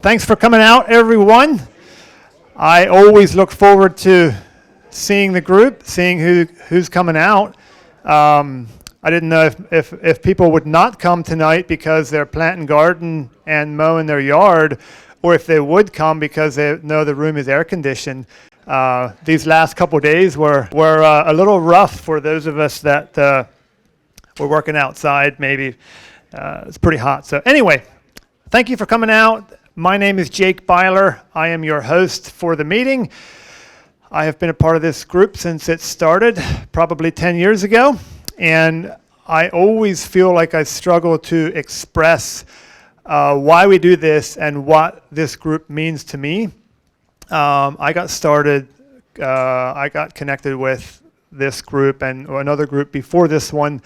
Thanks for coming out, everyone. I always look forward to seeing the group, seeing who's coming out. I didn't know if people would not come tonight because they're planting garden and mowing their yard, or if they would come because they know the room is air conditioned. These last couple of days were a little rough for those of us that were working outside. Maybe it's pretty hot. So anyway, thank you for coming out. My name is Jake Byler. I am your host for the meeting. I have been a part of this group since it started, probably 10 years ago, and I always feel like I struggle to express why we do this and what this group means to me. I got connected with this group and another group before this one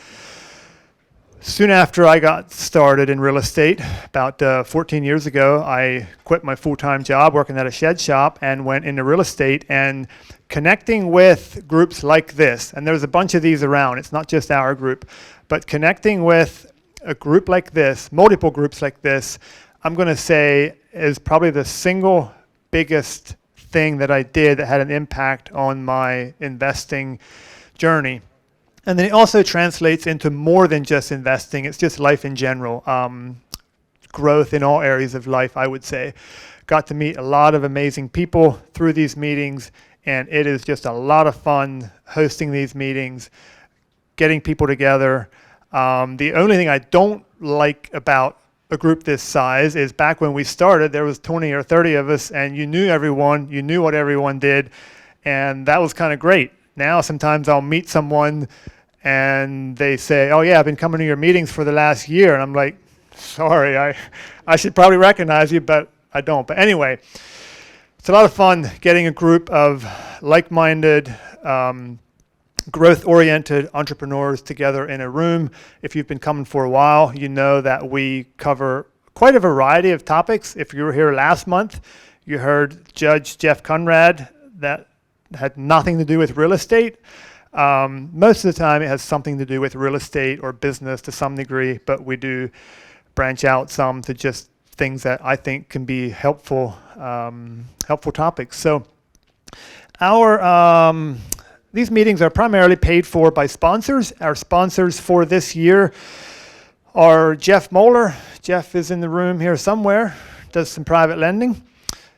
soon after I got started in real estate. About 14 years ago, I quit my full-time job working at a shed shop and went into real estate, and connecting with groups like this, and there's a bunch of these around, it's not just our group, but connecting with a group like this, multiple groups like this, I'm going to say is probably the single biggest thing that I did that had an impact on my investing journey. And then it also translates into more than just investing. It's just life in general. Growth in all areas of life, I would say. Got to meet a lot of amazing people through these meetings, and it is just a lot of fun hosting these meetings, getting people together. The only thing I don't like about a group this size is back when we started, there was 20 or 30 of us, and you knew everyone, you knew what everyone did, and that was kind of great. Now sometimes I'll meet someone and they say, oh yeah, I've been coming to your meetings for the last year. And I'm like, sorry, I should probably recognize you, but I don't. But anyway, it's a lot of fun getting a group of like-minded, growth-oriented entrepreneurs together in a room. If you've been coming for a while, you know that we cover quite a variety of topics. If you were here last month, you heard Judge Jeff Conrad that had nothing to do with real estate. Most of the time it has something to do with real estate or business to some degree, but we do branch out some to just things that I think can be helpful topics. So these meetings are primarily paid for by sponsors. Our sponsors for this year are Jeff Moeller. Jeff is in the room here somewhere, does some private lending.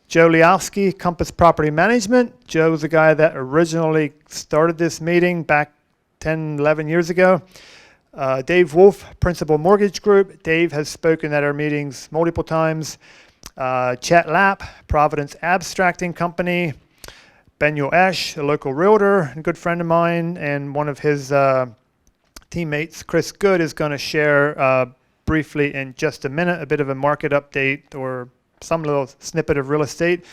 Joe Liowski, Compass Property Management. Joe's the guy that originally started this meeting back 10, 11 years ago. Dave Wolf, Principal Mortgage Group. Dave has spoken at our meetings multiple times. Chet Lapp, Providence Abstracting Company. Benyo Esch, a local realtor, and a good friend of mine, and one of his teammates, Chris Good, is going to share briefly in just a minute a bit of a market update or some little snippet of real estate.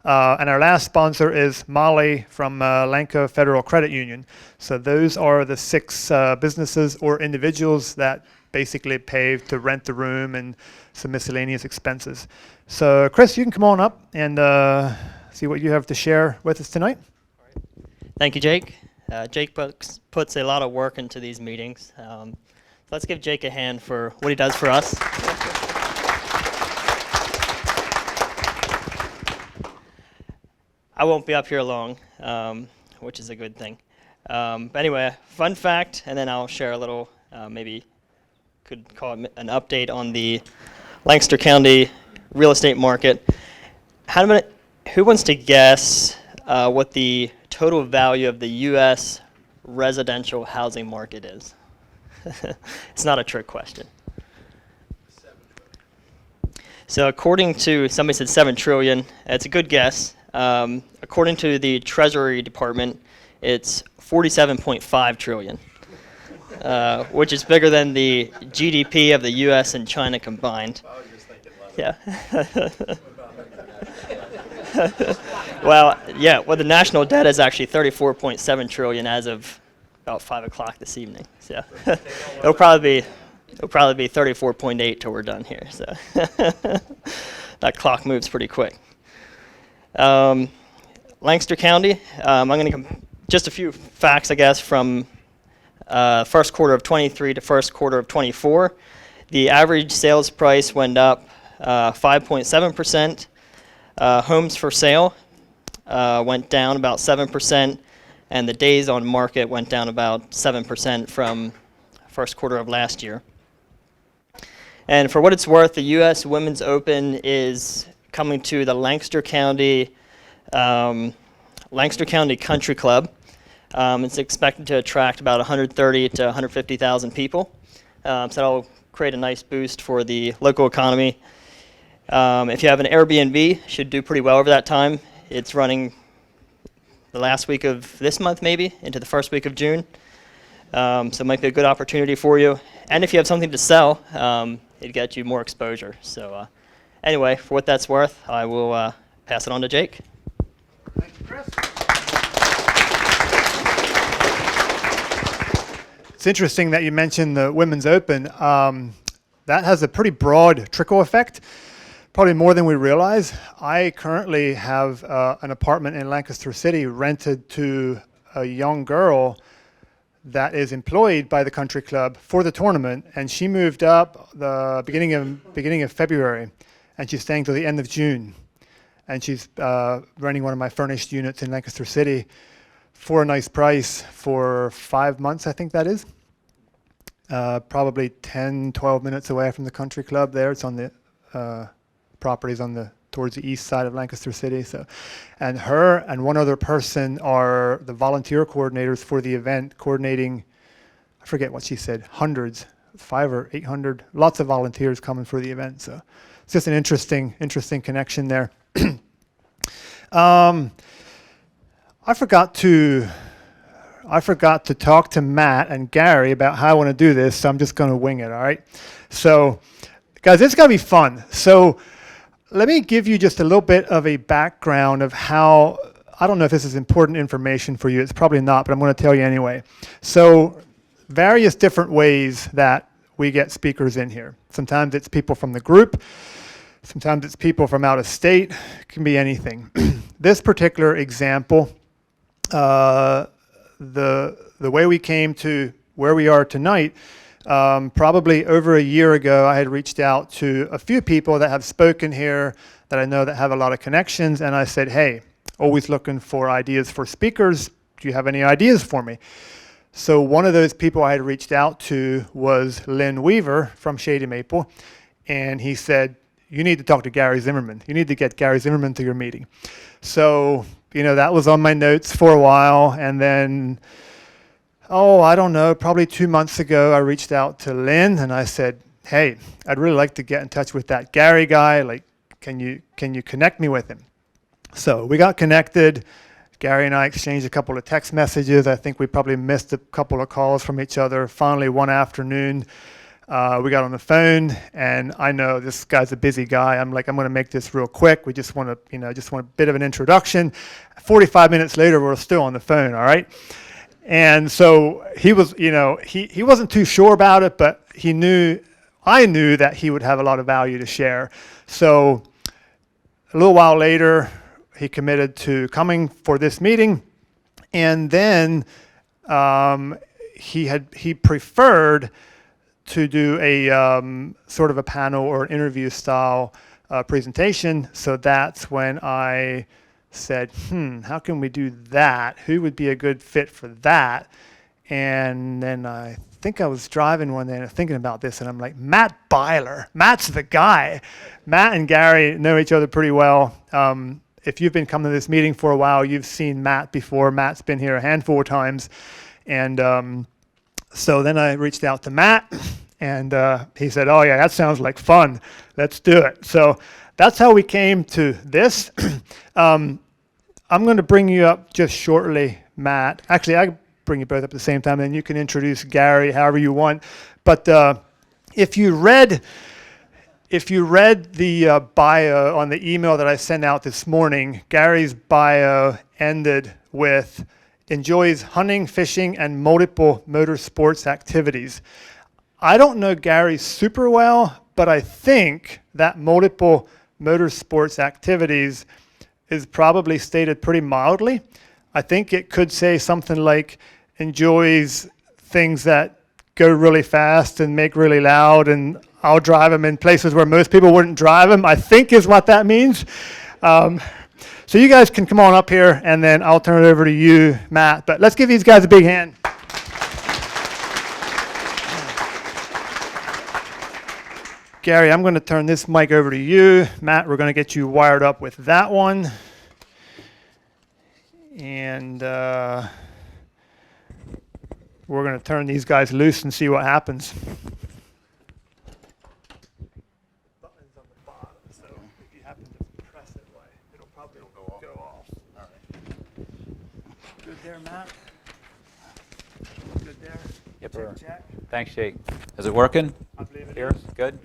And our last sponsor is Molly from Lancaster Federal Credit Union. So those are the 6 businesses or individuals that basically pay to rent the room and some miscellaneous expenses. So Chris, you can come on up and see what you have to share with us tonight. All right. Thank you, Jake. Jake puts a lot of work into these meetings. So let's give Jake a hand for what he does for us. I won't be up here long, which is a good thing. But anyway, fun fact, and then I'll share a little, maybe could call it an update on the Lancaster County real estate market. Who wants to guess what the total value of the U.S. residential housing market is? It's not a trick question. So according to, somebody said 7 trillion. It's a good guess. According to the Treasury Department, it's 47.5 trillion, which is bigger than the GDP of the U.S. and China combined. Yeah. Well, the national debt is actually 34.7 trillion as of about 5 o'clock this evening. So it'll probably be 34.8 till we're done here. So that clock moves pretty quick. Lancaster County, I'm going to just a few facts, I guess, from first quarter of 23 to first quarter of 24. The average sales price went up 5.7%. Homes for sale went down about 7%, and the days on market went down about 7% from first quarter of last year. And for what it's worth, the U.S. Women's Open is coming to the Lancaster County Country Club. It's expected to attract about 130 to 150,000 people. So that'll create a nice boost for the local economy. If you have an Airbnb, should do pretty well over that time. It's running the last week of this month, maybe, into the first week of June. So it might be a good opportunity for you. And if you have something to sell, it'd get you more exposure. So anyway, for what that's worth, I will pass it on to Jake. Thank you, Chris. It's interesting that you mentioned the Women's Open. That has a pretty broad trickle effect, probably more than we realize. I currently have an apartment in Lancaster City rented to a young girl that is employed by the country club for the tournament, and she moved up the beginning of February, and she's staying till the end of June. And she's renting one of my furnished units in Lancaster City for a nice price for 5 months, I think that is. Probably 10, 12 minutes away from the country club there. It's on the properties towards the east side of Lancaster City. So, and her and one other person are the volunteer coordinators for the event, coordinating, I forget what she said, hundreds, 500 or 800, lots of volunteers coming for the event. So it's just an interesting connection there. I forgot to talk to Matt and Gary about how I want to do this, so I'm just going to wing it, all right? So, guys, it's going to be fun. So let me give you just a little bit of a background of how, I don't know if this is important information for you. It's probably not, but I'm going to tell you anyway. So various different ways that we get speakers in here. Sometimes it's people from the group. Sometimes it's people from out of state. It can be anything. This particular example, the way we came to where we are tonight, probably over a year ago, I had reached out to a few people that have spoken here that I know that have a lot of connections, and I said, hey, always looking for ideas for speakers. Do you have any ideas for me? So one of those people I had reached out to was Lynn Weaver from Shady Maple, and he said, you need to talk to Gary Zimmerman. You need to get Gary Zimmerman to your meeting. So, that was on my notes for a while, and then I don't know, probably 2 months ago, I reached out to Lynn and I said, hey, I'd really like to get in touch with that Gary guy. Like, can you connect me with him? So we got connected. Gary and I exchanged a couple of text messages. I think we probably missed a couple of calls from each other. Finally, one afternoon, we got on the phone, and I know this guy's a busy guy. I'm like, I'm going to make this real quick. We just want a bit of an introduction. 45 minutes later, we're still on the phone, all right? And so he was, he wasn't too sure about it, but I knew that he would have a lot of value to share. So a little while later, he committed to coming for this meeting, and then he preferred to do a sort of a panel or interview style presentation. So that's when I said, how can we do that? Who would be a good fit for that? And then I think I was driving one day and thinking about this, and I'm like, Matt Byler. Matt's the guy. Matt and Gary know each other pretty well. If you've been coming to this meeting for a while, you've seen Matt before. Matt's been here a handful of times. And so then I reached out to Matt, and he said, oh, yeah, that sounds like fun. Let's do it. So that's how we came to this. I'm going to bring you up just shortly, Matt. Actually, I bring you both up at the same time, and you can introduce Gary however you want. But if you read the bio on the email that I sent out this morning, Gary's bio ended with enjoys hunting, fishing, and multiple motorsports activities. I don't know Gary super well, but I think that multiple motorsports activities is probably stated pretty mildly. I think it could say something like enjoys things that go really fast and make really loud, and I'll drive them in places where most people wouldn't drive them, I think is what that means. So you guys can come on up here, and then I'll turn it over to you, Matt. But let's give these guys a big hand. Gary, I'm going to turn this mic over to you. Matt, we're going to get you wired up with that one. And we're going to turn these guys loose and see what happens. Button's on the bottom, so if you happen to press it, it'll probably go off. All right. Good there, Matt? Good there? Yep, sir. Jack? Thanks, Jake. Is it working? I believe it Here? is. Good.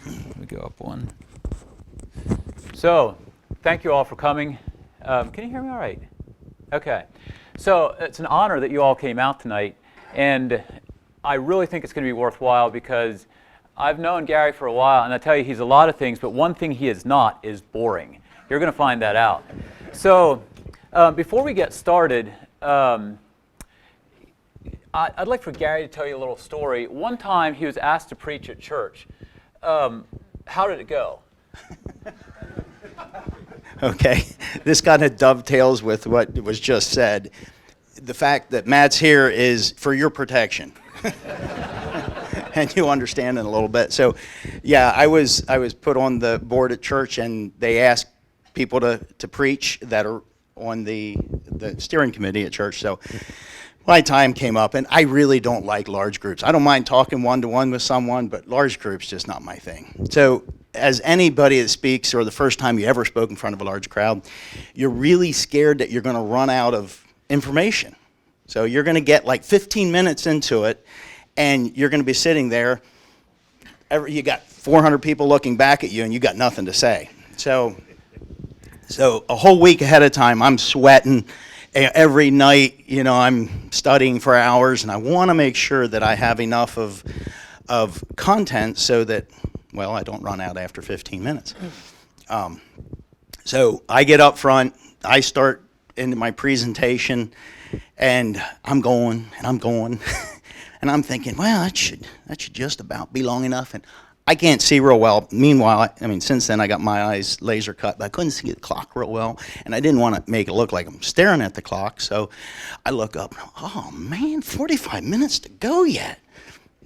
Let me go up one. So, thank you all for coming. Can you hear me all right? Okay. So, it's an honor that you all came out tonight, and I really think it's going to be worthwhile because I've known Gary for a while, and I tell you, he's a lot of things, but one thing he is not is boring. You're going to find that out. So, before we get started, I'd like for Gary to tell you a little story. One time he was asked to preach at church. How did it go? Okay, this kind of dovetails with what was just said. The fact that Matt's here is for your protection. And you understand in a little bit. So, yeah, I was put on the board at church, and they asked people to preach that are on the steering committee at church. So my time came up, and I really don't like large groups. I don't mind talking one-to-one with someone, but large groups just not my thing. So as anybody that speaks, or the first time you ever spoke in front of a large crowd, you're really scared that you're going to run out of information. So you're going to get like 15 minutes into it, and you're going to be sitting there. You got 400 people looking back at you, and you got nothing to say. So a whole week ahead of time, I'm sweating. Every night, I'm studying for hours, and I want to make sure that I have enough of content so that, well, I don't run out after 15 minutes. So I get up front, I start into my presentation, and I'm going, and I'm thinking, well, that should just about be long enough, and I can't see real well. Meanwhile, since then I got my eyes laser cut, but I couldn't see the clock real well, and I didn't want to make it look like I'm staring at the clock, so I look up, oh man, 45 minutes to go yet.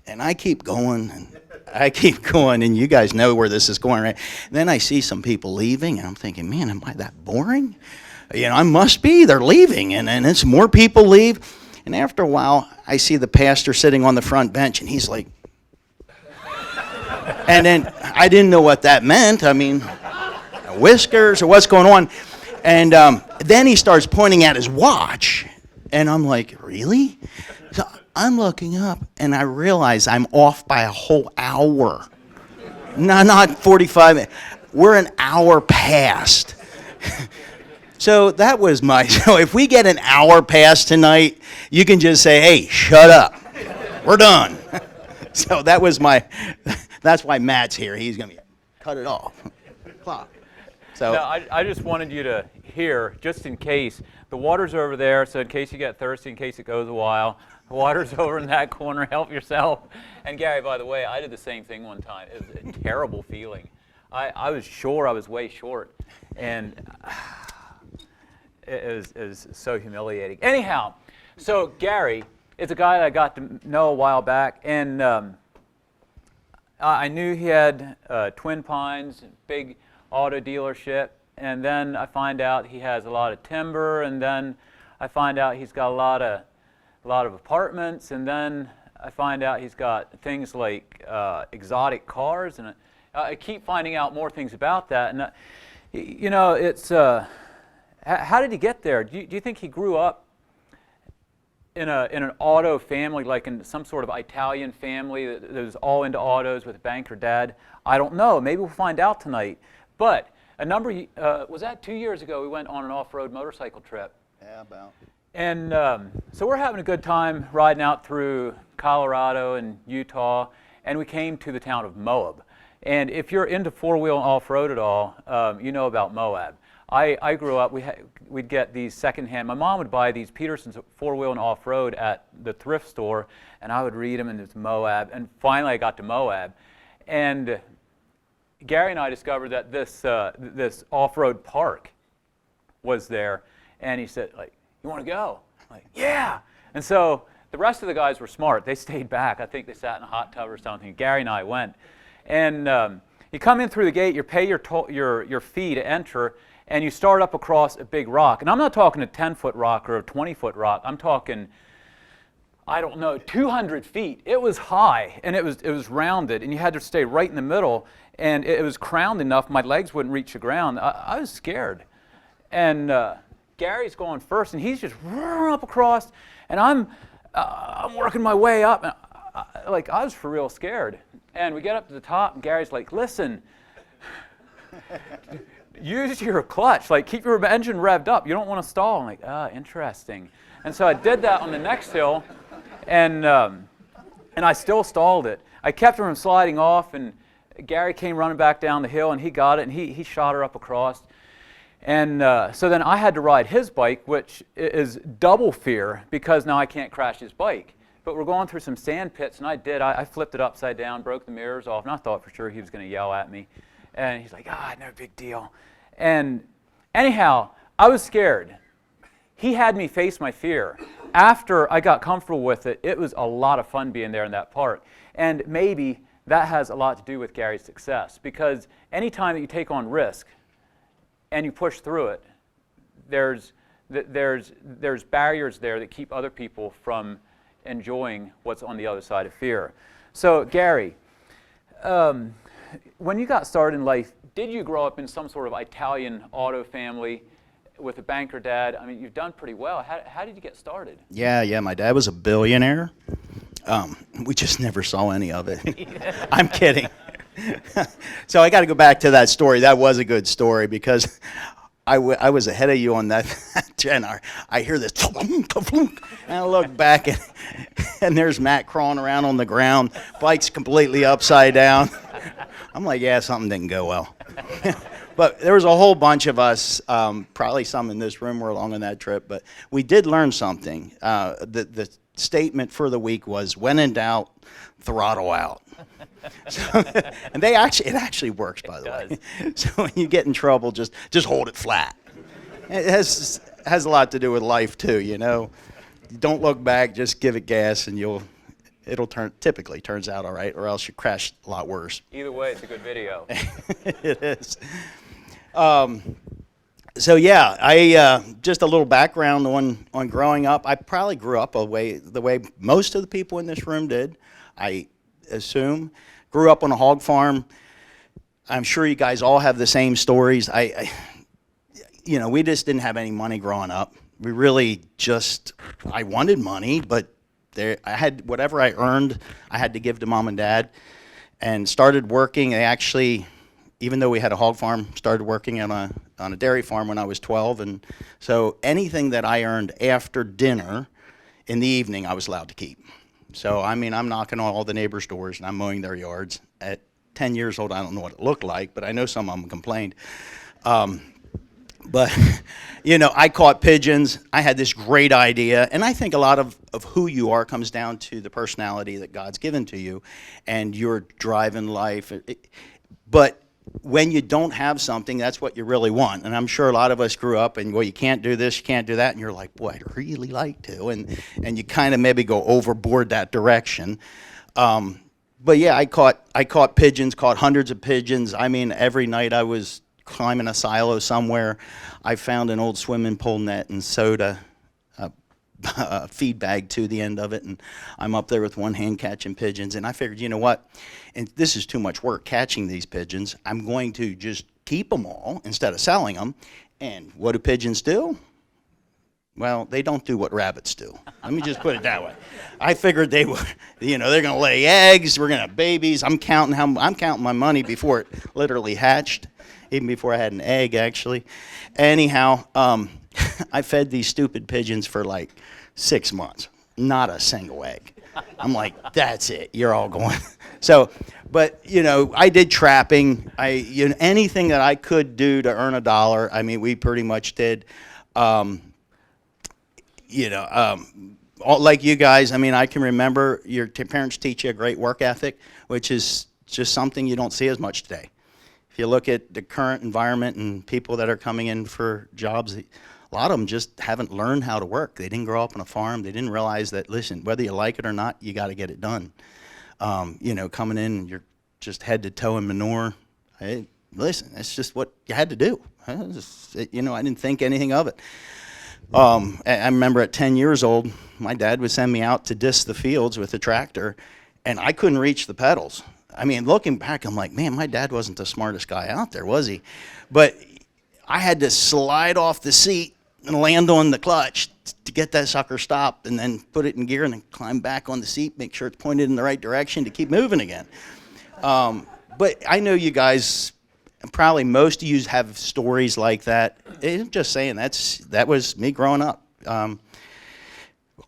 And I keep going, and you guys know where this is going, right? And then I see some people leaving, and I'm thinking, man, am I that boring? I must be, they're leaving, and it's more people leave. And after a while, I see the pastor sitting on the front bench, and he's like, and then I didn't know what that meant. Whiskers or what's going on. And then he starts pointing at his watch. And I'm like, really? So I'm looking up, and I realize I'm off by a whole hour. No, not 45 minutes. We're an hour past. So that was so if we get an hour past tonight, you can just say, hey, shut up. We're done. So that's why Matt's here. He's going to cut it off. Clock. So No, I just wanted you to hear, just in case, the water's over there, so in case you get thirsty, in case it goes a while, the water's over in that corner, help yourself. And Gary, by the way, I did the same thing one time. It was a terrible feeling. I was sure I was way short, and it was so humiliating. Anyhow, so Gary is a guy that I got to know a while back, and I knew he had Twin Pines, big auto dealership, and then I find out he has a lot of timber, and then I find out he's got a lot of apartments, and then I find out he's got things like exotic cars, and I keep finding out more things about that. And it's how did he get there? Do you think he grew up in an auto family, like in some sort of Italian family that was all into autos with a banker dad? I don't know. Maybe we'll find out tonight. But was that 2 years ago, we went on an off-road motorcycle trip. Yeah, about. And so we're having a good time riding out through Colorado and Utah, and we came to the town of Moab. And if you're into four-wheel and off-road at all, you know about Moab. I grew up, we'd get these secondhand. My mom would buy these Peterson's four-wheel and off-road at the thrift store, and I would read them, and it's Moab. And finally, I got to Moab, and Gary and I discovered that this off-road park was there, and he said, like, "You want to go?" I'm like, "Yeah." And so the rest of the guys were smart. They stayed back. I think they sat in a hot tub or something. Gary and I went, and you come in through the gate. You pay your fee to enter. And you start up across a big rock. And I'm not talking a 10-foot rock or a 20-foot rock. I'm talking, I don't know, 200 feet. It was high, and it was rounded, and you had to stay right in the middle. And it was crowned enough my legs wouldn't reach the ground. I was scared. And Gary's going first, and he's just roaring up across, and I'm working my way up. And I was for real scared. And we get up to the top, and Gary's like, "Listen, use your clutch, like keep your engine revved up. You don't want to stall." I'm like, interesting. And so I did that on the next hill, and I still stalled it. I kept her from sliding off, and Gary came running back down the hill, and he got it, and he shot her up across. And so then I had to ride his bike, which is double fear because now I can't crash his bike. But we're going through some sand pits, and I flipped it upside down, broke the mirrors off, and I thought for sure he was going to yell at me. And he's like, no big deal. And anyhow, I was scared. He had me face my fear. After I got comfortable with it, it was a lot of fun being there in that park. And maybe that has a lot to do with Gary's success, because anytime that you take on risk and you push through it, there's barriers there that keep other people from enjoying what's on the other side of fear. So Gary, when you got started in life, did you grow up in some sort of Italian auto family with a banker dad? I mean, you've done pretty well. How did you get started? Yeah. My dad was a billionaire. We just never saw any of it. I'm kidding. So I got to go back to that story. That was a good story because I was ahead of you on that. And I hear this, and I look back, and there's Matt crawling around on the ground, bike's completely upside down. I'm like, yeah, something didn't go well. But there was a whole bunch of us, probably some in this room were along on that trip, but we did learn something. The statement for the week was, when in doubt, throttle out. So, and it actually works, by the way. So when you get in trouble, just hold it flat. It has a lot to do with life too, you know. Don't look back, just give it gas, and it'll typically turns out all right, or else you crash a lot worse. Either way, it's a good video. It is. So yeah, I just a little background on growing up. I probably grew up the way most of the people in this room did, I assume. Grew up on a hog farm. I'm sure you guys all have the same stories. We just didn't have any money growing up. We really I wanted money, but I had whatever I earned, I had to give to mom and dad, and started working. I actually, even though we had a hog farm, started working on a dairy farm when I was 12, and so anything that I earned after dinner in the evening, I was allowed to keep. So I mean, I'm knocking on all the neighbors' doors and I'm mowing their yards. At 10 years old, I don't know what it looked like, but I know some of them complained. But, I caught pigeons. I had this great idea. And I think a lot of who you are comes down to the personality that God's given to you and your drive in life. But when you don't have something, that's what you really want. And I'm sure a lot of us grew up and, well, you can't do this, you can't do that. And you're like, boy, I'd really like to. And you kind of maybe go overboard that direction. But yeah, I caught pigeons, caught hundreds of pigeons. I mean, every night I was climbing a silo somewhere. I found an old swimming pool net and sewed a feed bag to the end of it, and I'm up there with one hand catching pigeons. And I figured, you know what? And this is too much work catching these pigeons. I'm going to just keep them all instead of selling them. And what do pigeons do? Well, they don't do what rabbits do. Let me just put it that way. I figured they were, they're going to lay eggs. We're going to have babies. I'm counting my money before it literally hatched, even before I had an egg, actually. Anyhow, I fed these stupid pigeons for like 6 months. not a single egg. I'm like, that's it, you're all going. So, but I did trapping. Anything that I could do to earn a dollar, I mean, we pretty much did. Like you guys, I mean, I can remember your parents teach you a great work ethic, which is just something you don't see as much today. If you look at the current environment and people that are coming in for jobs, a lot of them just haven't learned how to work. They didn't grow up on a farm. They didn't realize that, listen, whether you like it or not, you got to get it done. Coming in, you're just head to toe in manure. Hey, listen, that's just what you had to do. I didn't think anything of it. I remember at 10 years old, my dad would send me out to disc the fields with a tractor, and I couldn't reach the pedals. I mean, looking back, I'm like, man, my dad wasn't the smartest guy out there, was he? But I had to slide off the seat and land on the clutch to get that sucker stopped, and then put it in gear and then climb back on the seat, make sure it's pointed in the right direction to keep moving again. But I know you guys, probably most of you have stories like that. I'm just saying, that was me growing up.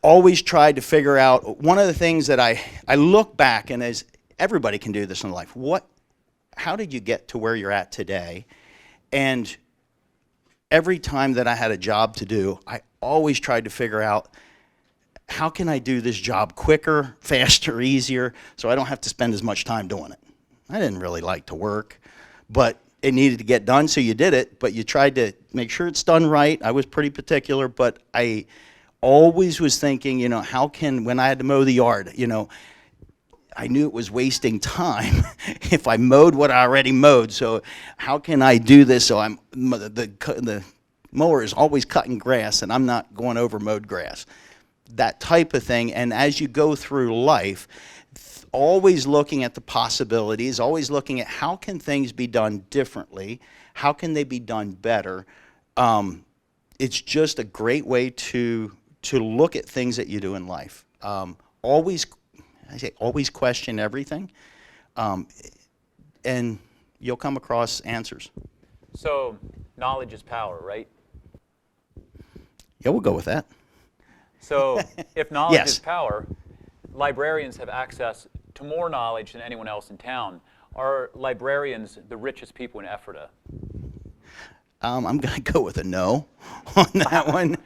Always tried to figure out, one of the things that I look back, and as everybody can do this in life, how did you get to where you're at today? And every time that I had a job to do, I always tried to figure out, how can I do this job quicker, faster, easier, so I don't have to spend as much time doing it? I didn't really like to work, but it needed to get done, so you did it, but you tried to make sure it's done right. I was pretty particular, but I always was thinking, how can, when I had to mow the yard, I knew it was wasting time if I mowed what I already mowed, so how can I do this so the mower is always cutting grass and I'm not going over mowed grass? That type of thing. And as you go through life, always looking at the possibilities, always looking at how can things be done differently, how can they be done better. It's just a great way to look at things that you do in life. Always question everything, and you'll come across answers. So knowledge is power, right? Yeah, we'll go with that. So if knowledge Yes. is power, librarians have access to more knowledge than anyone else in town. Are librarians the richest people in Ephrata? I'm going to go with a no on that one.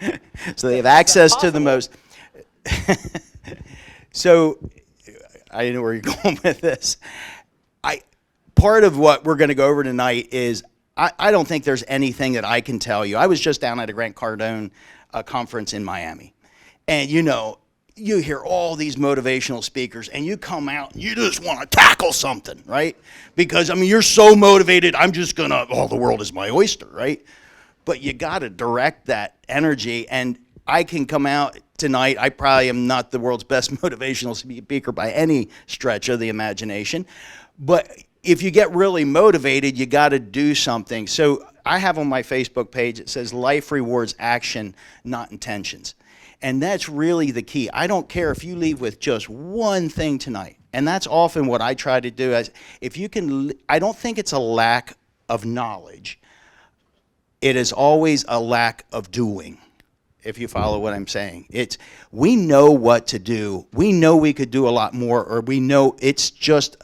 So they have access to the most. So I know where you're going with this. Part of what we're going to go over tonight is I don't think there's anything that I can tell you. I was just down at a Grant Cardone conference in Miami. And you hear all these motivational speakers, and you come out and you just want to tackle something, right? Because, you're so motivated, I'm just going to, the world is my oyster, right? But you got to direct that energy, and I can come out tonight, I probably am not the world's best motivational speaker by any stretch of the imagination, but if you get really motivated, you got to do something. So I have on my Facebook page, it says life rewards action, not intentions. And that's really the key. I don't care if you leave with just one thing tonight. And that's often what I try to do. I don't think it's a lack of knowledge. It is always a lack of doing, if you follow what I'm saying. We know what to do. We know we could do a lot more, or we know it's just,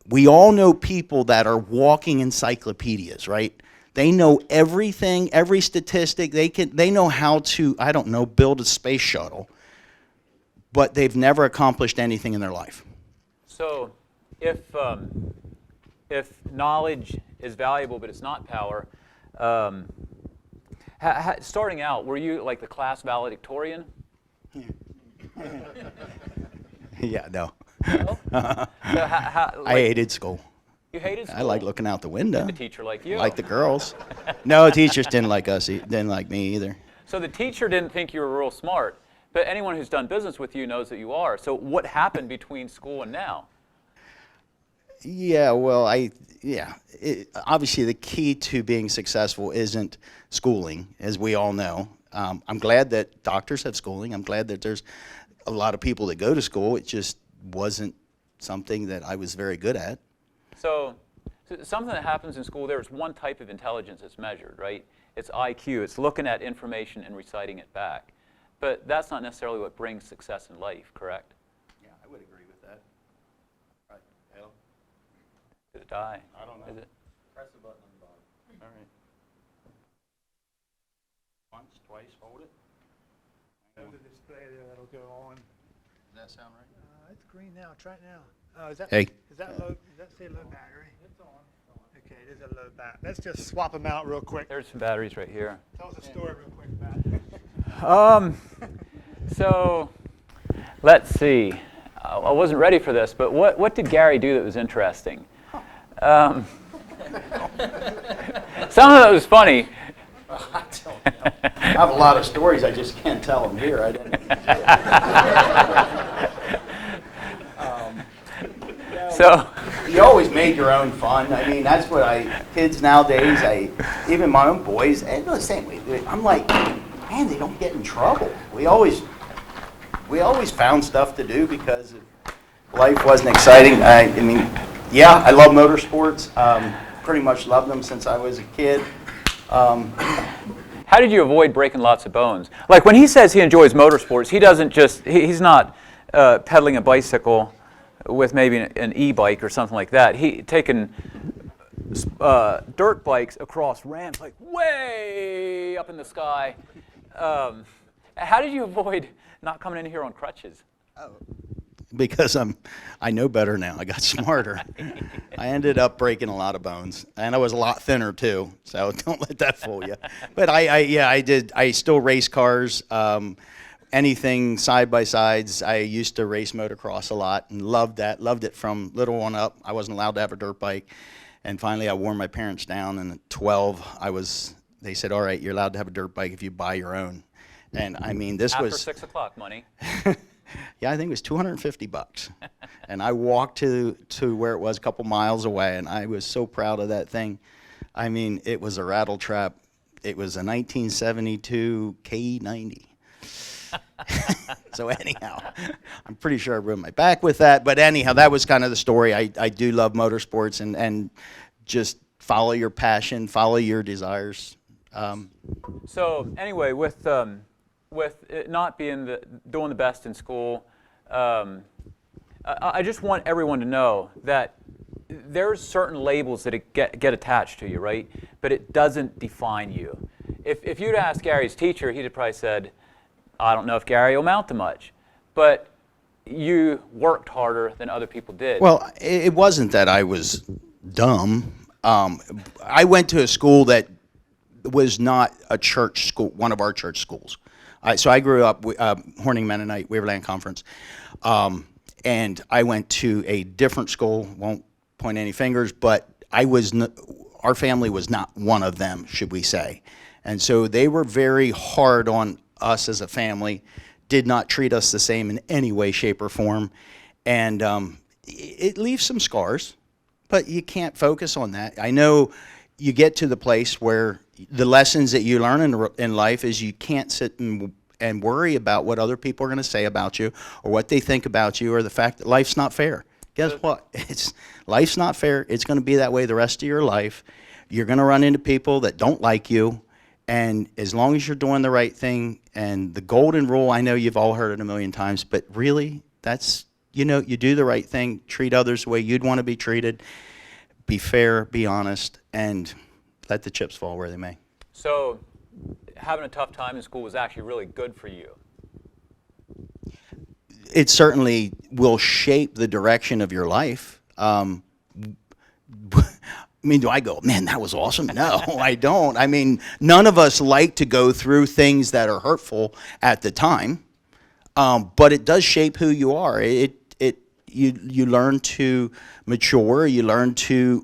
we all know people that are walking encyclopedias, right? They know everything, every statistic. They know how to, build a space shuttle, but they've never accomplished anything in their life. So if knowledge is valuable but it's not power, starting out, were you like the class valedictorian? Yeah, no. No? So I hated school. You hated school? I like looking out the window. The teacher like you? Like the girls. No, teachers didn't like us. Didn't like me either. So the teacher didn't think you were real smart, but anyone who's done business with you knows that you are. So what happened between school and now? Yeah, well, obviously the key to being successful isn't schooling, as we all know. I'm glad that doctors have schooling. I'm glad that there's a lot of people that go to school. It just wasn't something that I was very good at. So something that happens in school, there's one type of intelligence that's measured, right? It's IQ. It's looking at information and reciting it back. But that's not necessarily what brings success in life, correct? Yeah, I would agree with that. Right, Peale? Did it die? I don't know. Is it? Press the button on the bottom. All right. Once, twice, hold it. There's a display there that'll go on. Does that sound right? It's green now. Try it now. Oh, is that Hey. Is that low? Does that say low battery? It's on. Okay, it is a low bat. Let's just swap them out real quick. There's some batteries right here. Tell us a story real quick, Matt. So let's see. I wasn't ready for this, but what did Gary do that was interesting? Some of it was funny. I don't know. I have a lot of stories. I just can't tell them here. I didn't. So You always made your own fun. I mean, that's what kids nowadays, even my own boys, they're the same way. I'm like, man, they don't get in trouble. We always found stuff to do because life wasn't exciting. I mean, yeah, I love motorsports. Pretty much loved them since I was a kid. how did you avoid breaking lots of bones? Like when he says he enjoys motorsports, he doesn't just, he's not pedaling a bicycle with maybe an e-bike or something like that. He taken dirt bikes across ramps like way up in the sky. How did you avoid not coming in here on crutches? Because I know better now. I got smarter. I ended up breaking a lot of bones, and I was a lot thinner too. So don't let that fool you. But I did. I still race cars. Anything side by sides. I used to race motocross a lot and loved that. Loved it from little one up. I wasn't allowed to have a dirt bike, and finally I wore my parents down. And at 12, they said, "All right, you're allowed to have a dirt bike if you buy your own." And I mean, this After was 6 o'clock money. Yeah, I think it was $250, and I walked to where it was a couple miles away, and I was so proud of that thing. I mean, it was a rattle trap. It was a 1972 K90. So anyhow, I'm pretty sure I ruined my back with that. But anyhow, that was kind of the story. I do love motorsports and just follow your passion, follow your desires. So anyway, with it not being doing the best in school, I just want everyone to know that there's certain labels that get attached to you, right? But it doesn't define you. If you'd asked Gary's teacher, he'd have probably said, I don't know if Gary will amount to much, but you worked harder than other people did. Well, it wasn't that I was dumb. I went to a school that was not a church school, one of our church schools. So I grew up Horning Mennonite, Waverland Conference, and I went to a different school. Won't point any fingers, but our family was not one of them, should we say? And so they were very hard on us as a family. Did not treat us the same in any way, shape, or form, and it leaves some scars. But you can't focus on that. I know you get to the place where the lessons that you learn in life is you can't sit and worry about what other people are going to say about you or what they think about you or the fact that life's not fair. Guess what? Life's not fair. It's going to be that way the rest of your life. You're going to run into people that don't like you. And as long as you're doing the right thing, and the golden rule, I know you've all heard it a million times, but really, that's, you do the right thing, treat others the way you'd want to be treated, be fair, be honest, and let the chips fall where they may. So having a tough time in school was actually really good for you. It certainly will shape the direction of your life. I mean, do I go, man, that was awesome? No, I don't. I mean, none of us like to go through things that are hurtful at the time, but it does shape who you are. You learn to mature. You learn to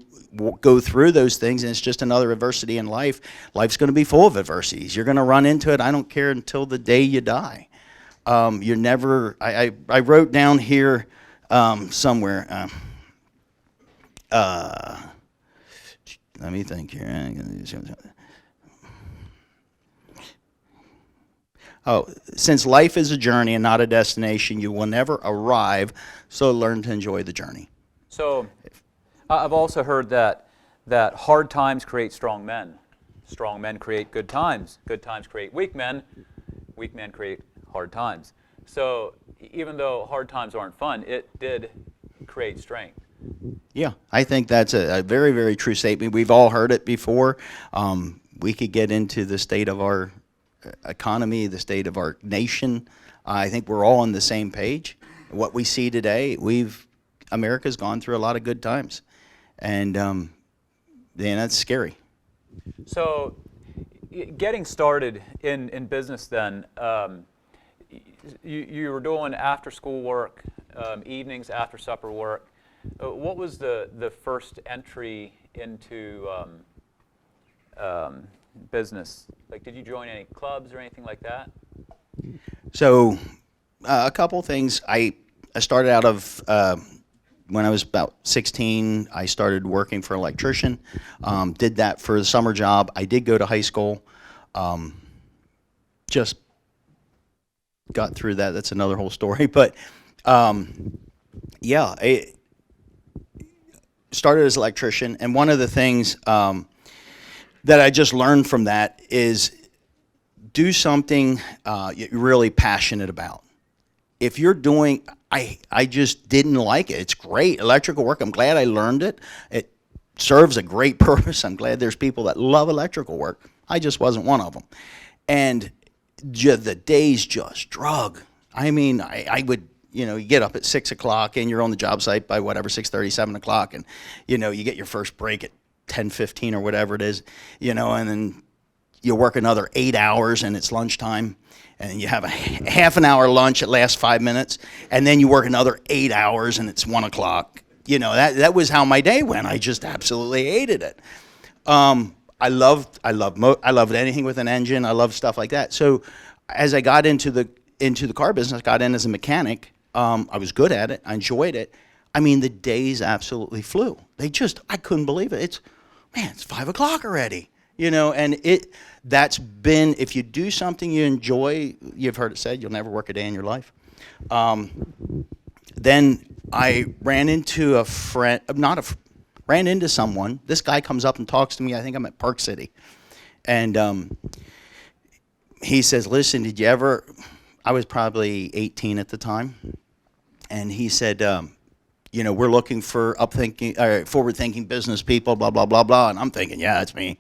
go through those things, and it's just another adversity in life. Life's going to be full of adversities. You're going to run into it. I don't care until the day you die. You're never. I wrote down here somewhere. Let me think here. Oh, since life is a journey and not a destination, you will never arrive, so learn to enjoy the journey. So I've also heard that hard times create strong men. Strong men create good times. Good times create weak men. Weak men create hard times. So even though hard times aren't fun, it did create strength. Yeah, I think that's a very, very true statement. We've all heard it before. We could get into the state of our economy, the state of our nation. I think we're all on the same page. What we see today, America's gone through a lot of good times, and that's scary. So getting started in business then, you were doing after school work, evenings, after supper work. What was the first entry into business? Like, did you join any clubs or anything like that? So a couple things. I started out of when I was about 16. I started working for an electrician. Did that for the summer job. I did go to high school. Just got through that. That's another whole story. But yeah, I started as an electrician, and one of the things that I just learned from that is do something you're really passionate about. If you're doing, I just didn't like it. It's great, electrical work. I'm glad I learned it. It serves a great purpose. I'm glad there's people that love electrical work. I just wasn't one of them. And the days just drug. I mean, I would, you get up at 6 o'clock and you're on the job site by whatever, 6:30, 7 o'clock. And, you get your first break at 10:15 or whatever it is, and then you work another 8 hours and it's lunchtime. And then you have a half an hour lunch, it lasts 5 minutes. And then you work another 8 hours and it's 1 o'clock. That was how my day went. I just absolutely hated it. I loved anything with an engine. I loved stuff like that. So as I got into the car business, got in as a mechanic. I was good at it. I enjoyed it. I mean, the days absolutely flew. I couldn't believe it. It's 5 o'clock already. And that's been, if you do something you enjoy, you've heard it said, you'll never work a day in your life. Then I ran into ran into someone. This guy comes up and talks to me. I think I'm at Park City. And he says, listen, I was probably 18 at the time. And he said, we're looking for forward-thinking business people, blah, blah, blah, blah. And I'm thinking, yeah, it's me.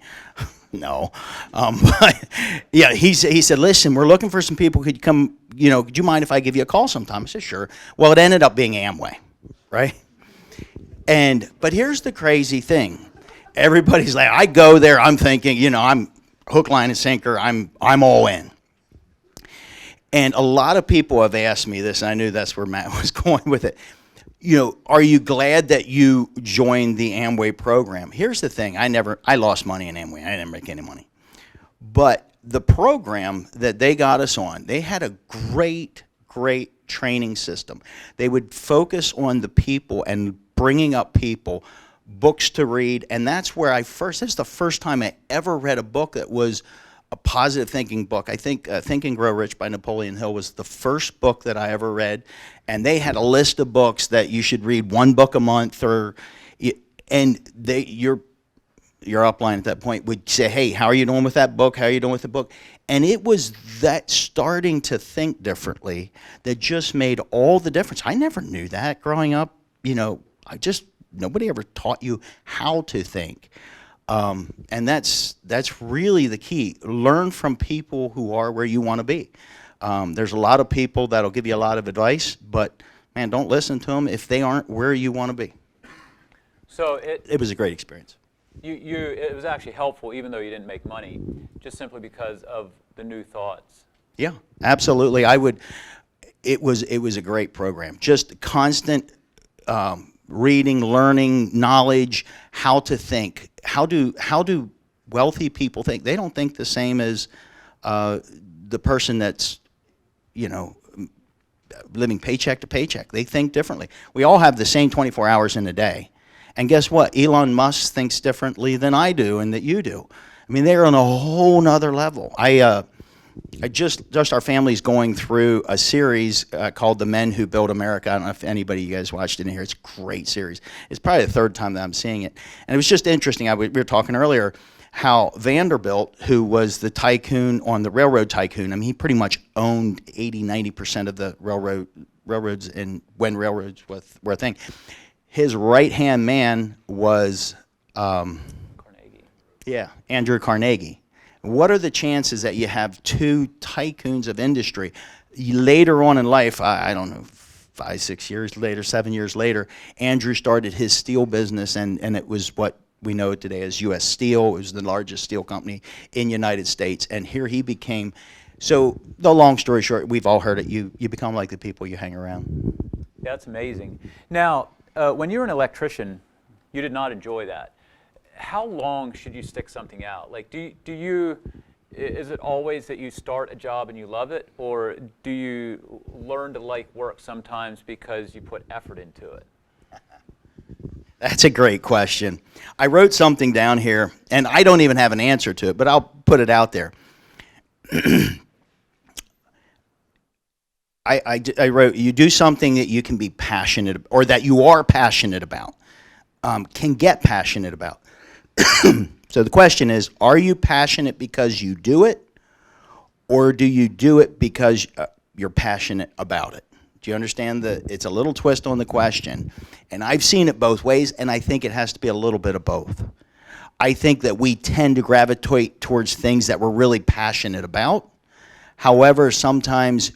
No. But yeah, he said, listen, we're looking for some people. Could you come, could you mind if I give you a call sometime? I said, sure. Well, it ended up being Amway, right? But here's the crazy thing. Everybody's like, I go there, I'm thinking, I'm hook, line, and sinker. I'm all in. And a lot of people have asked me this, and I knew that's where Matt was going with it. Are you glad that you joined the Amway program? Here's the thing. I lost money in Amway. I didn't make any money. But the program that they got us on, they had a great, great training system. They would focus on the people and bringing up people, books to read, and that's where this is the first time I ever read a book that was a positive thinking book. I think Think and Grow Rich by Napoleon Hill was the first book that I ever read, and they had a list of books that you should read, one book a month, your upline at that point would say, hey, how are you doing with that book? How are you doing with the book? And it was that starting to think differently that just made all the difference. I never knew that growing up. Nobody ever taught you how to think. And that's really the key. Learn from people who are where you want to be. There's a lot of people that'll give you a lot of advice, but man, don't listen to them if they aren't where you want to be. So it was a great experience. It was actually helpful, even though you didn't make money, just simply because of the new thoughts. Yeah, absolutely. It was a great program. Just constant reading, learning, knowledge, how to think. How do wealthy people think? They don't think the same as the person that's, living paycheck to paycheck. They think differently. We all have the same 24 hours in a day. And guess what? Elon Musk thinks differently than I do and that you do. I mean, they're on a whole nother level. I just our family's going through a series called The Men Who Built America. I don't know if anybody you guys watched it in here. It's a great series. It's probably the third time that I'm seeing it. And it was just interesting. We were talking earlier how Vanderbilt, who was the tycoon on the railroad tycoon, I mean, he pretty much owned 80-90% of the railroads and when railroads were a thing. His right-hand man was Carnegie. yeah, Andrew Carnegie. What are the chances that you have two tycoons of industry? Later on in life, I don't know, 5, 6 years later, 7 years later, Andrew started his steel business, and it was what we know today as U.S. Steel. It was the largest steel company in the United States, and here he became. So the long story short, we've all heard it. You become like the people you hang around. That's amazing. Now, when you're an electrician, you did not enjoy that. How long should you stick something out? Like, is it always that you start a job and you love it, or do you learn to like work sometimes because you put effort into it? That's a great question. I wrote something down here, and I don't even have an answer to it, but I'll put it out there. I wrote, you do something that you can be passionate, or that you are passionate about, can get passionate about. So the question is, are you passionate because you do it, or do you do it because you're passionate about it? Do you understand it's a little twist on the question, and I've seen it both ways, and I think it has to be a little bit of both. I think that we tend to gravitate towards things that we're really passionate about. However, sometimes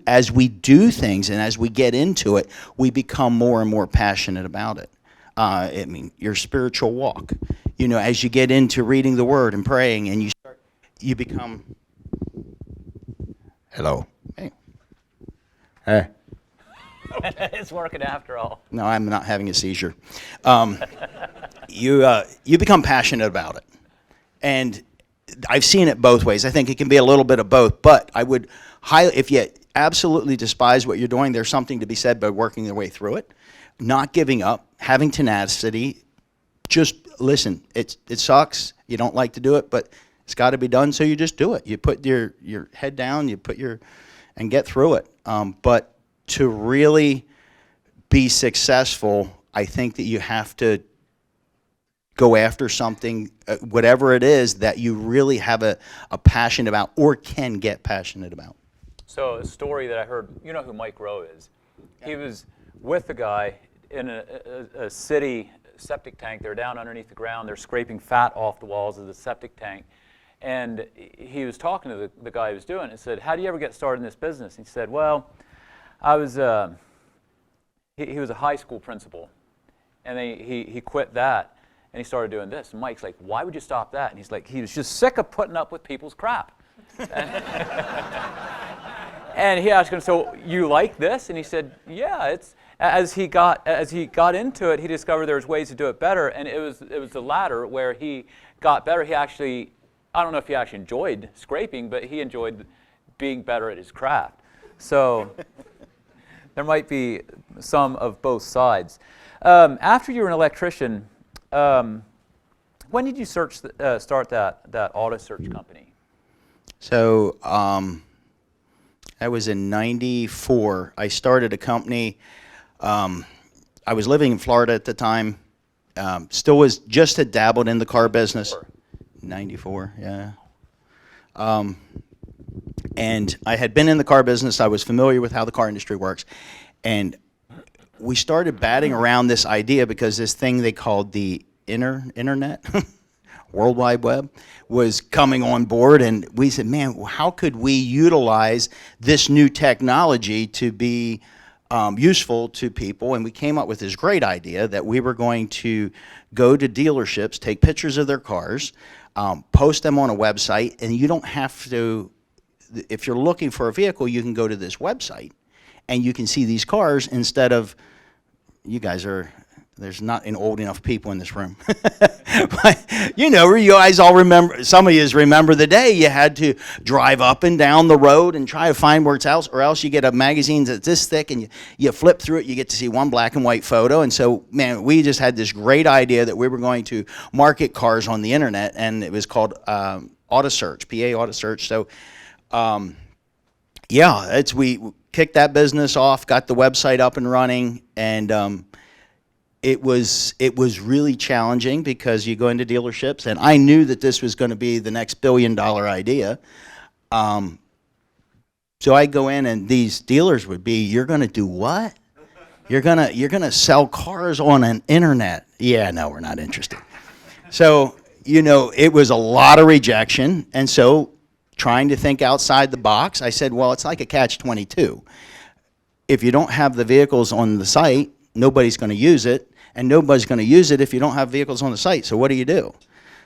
as we do things and as we get into it, we become more and more passionate about it. I mean, your spiritual walk. You know, as you get into reading the Word and praying, and you become. Hello. Hey. It's working after all. No, I'm not having a seizure. You become passionate about it, and I've seen it both ways. I think it can be a little bit of both, but I would if you absolutely despise what you're doing, there's something to be said by working your way through it, not giving up, having tenacity. Just listen. It sucks. You don't like to do it, but it's got to be done. So you just do it. You put your head down. And get through it. But to really be successful, I think that you have to go after something, whatever it is, that you really have a passion about or can get passionate about. So a story that I heard, you know who Mike Rowe is? Yeah. He was with a guy in a city septic tank. They're down underneath the ground. They're scraping fat off the walls of the septic tank. And he was talking to the guy who was doing it and said, how do you ever get started in this business? And he said, well, I was, he was a high school principal. And then he quit that and he started doing this. And Mike's like, why would you stop that? And he's like, he was just sick of putting up with people's crap. And he asked him, so you like this? And he said, yeah, it's, as he got into it, he discovered there was ways to do it better. And it was the latter where he got better. He actually, I don't know if he actually enjoyed scraping, but he enjoyed being better at his craft. So there might be some of both sides. After you were an electrician, when did you start that auto search company? So I was in '94. I started a company. I was living in Florida at the time. Still was just had dabbled in the car business. 94, yeah. And I had been in the car business. I was familiar with how the car industry works. And we started batting around this idea because this thing they called the internet, World Wide Web, was coming on board. And we said, man, how could we utilize this new technology to be useful to people? And we came up with this great idea that we were going to go to dealerships, take pictures of their cars, post them on a website, and you don't have to, if you're looking for a vehicle, you can go to this website and you can see these cars instead of, you guys are, there's not old enough people in this room. But, you know, you guys all remember, some of you remember the day you had to drive up and down the road and try to find where it's else, or else you get a magazine that's this thick and you flip through it, you get to see one black and white photo. And so, man, we just had this great idea that we were going to market cars on the internet, and it was called Auto Search, PA Auto Search. So, we kicked that business off, got the website up and running, and it was really challenging because you go into dealerships, and I knew that this was going to be the next billion-dollar idea. So I go in, and these dealers would be, "You're going to do what? You're gonna sell cars on an internet?" Yeah, no, we're not interested. So, it was a lot of rejection, and so trying to think outside the box, I said, well, it's like a catch-22. If you don't have the vehicles on the site, nobody's going to use it, and nobody's going to use it if you don't have vehicles on the site. So what do you do?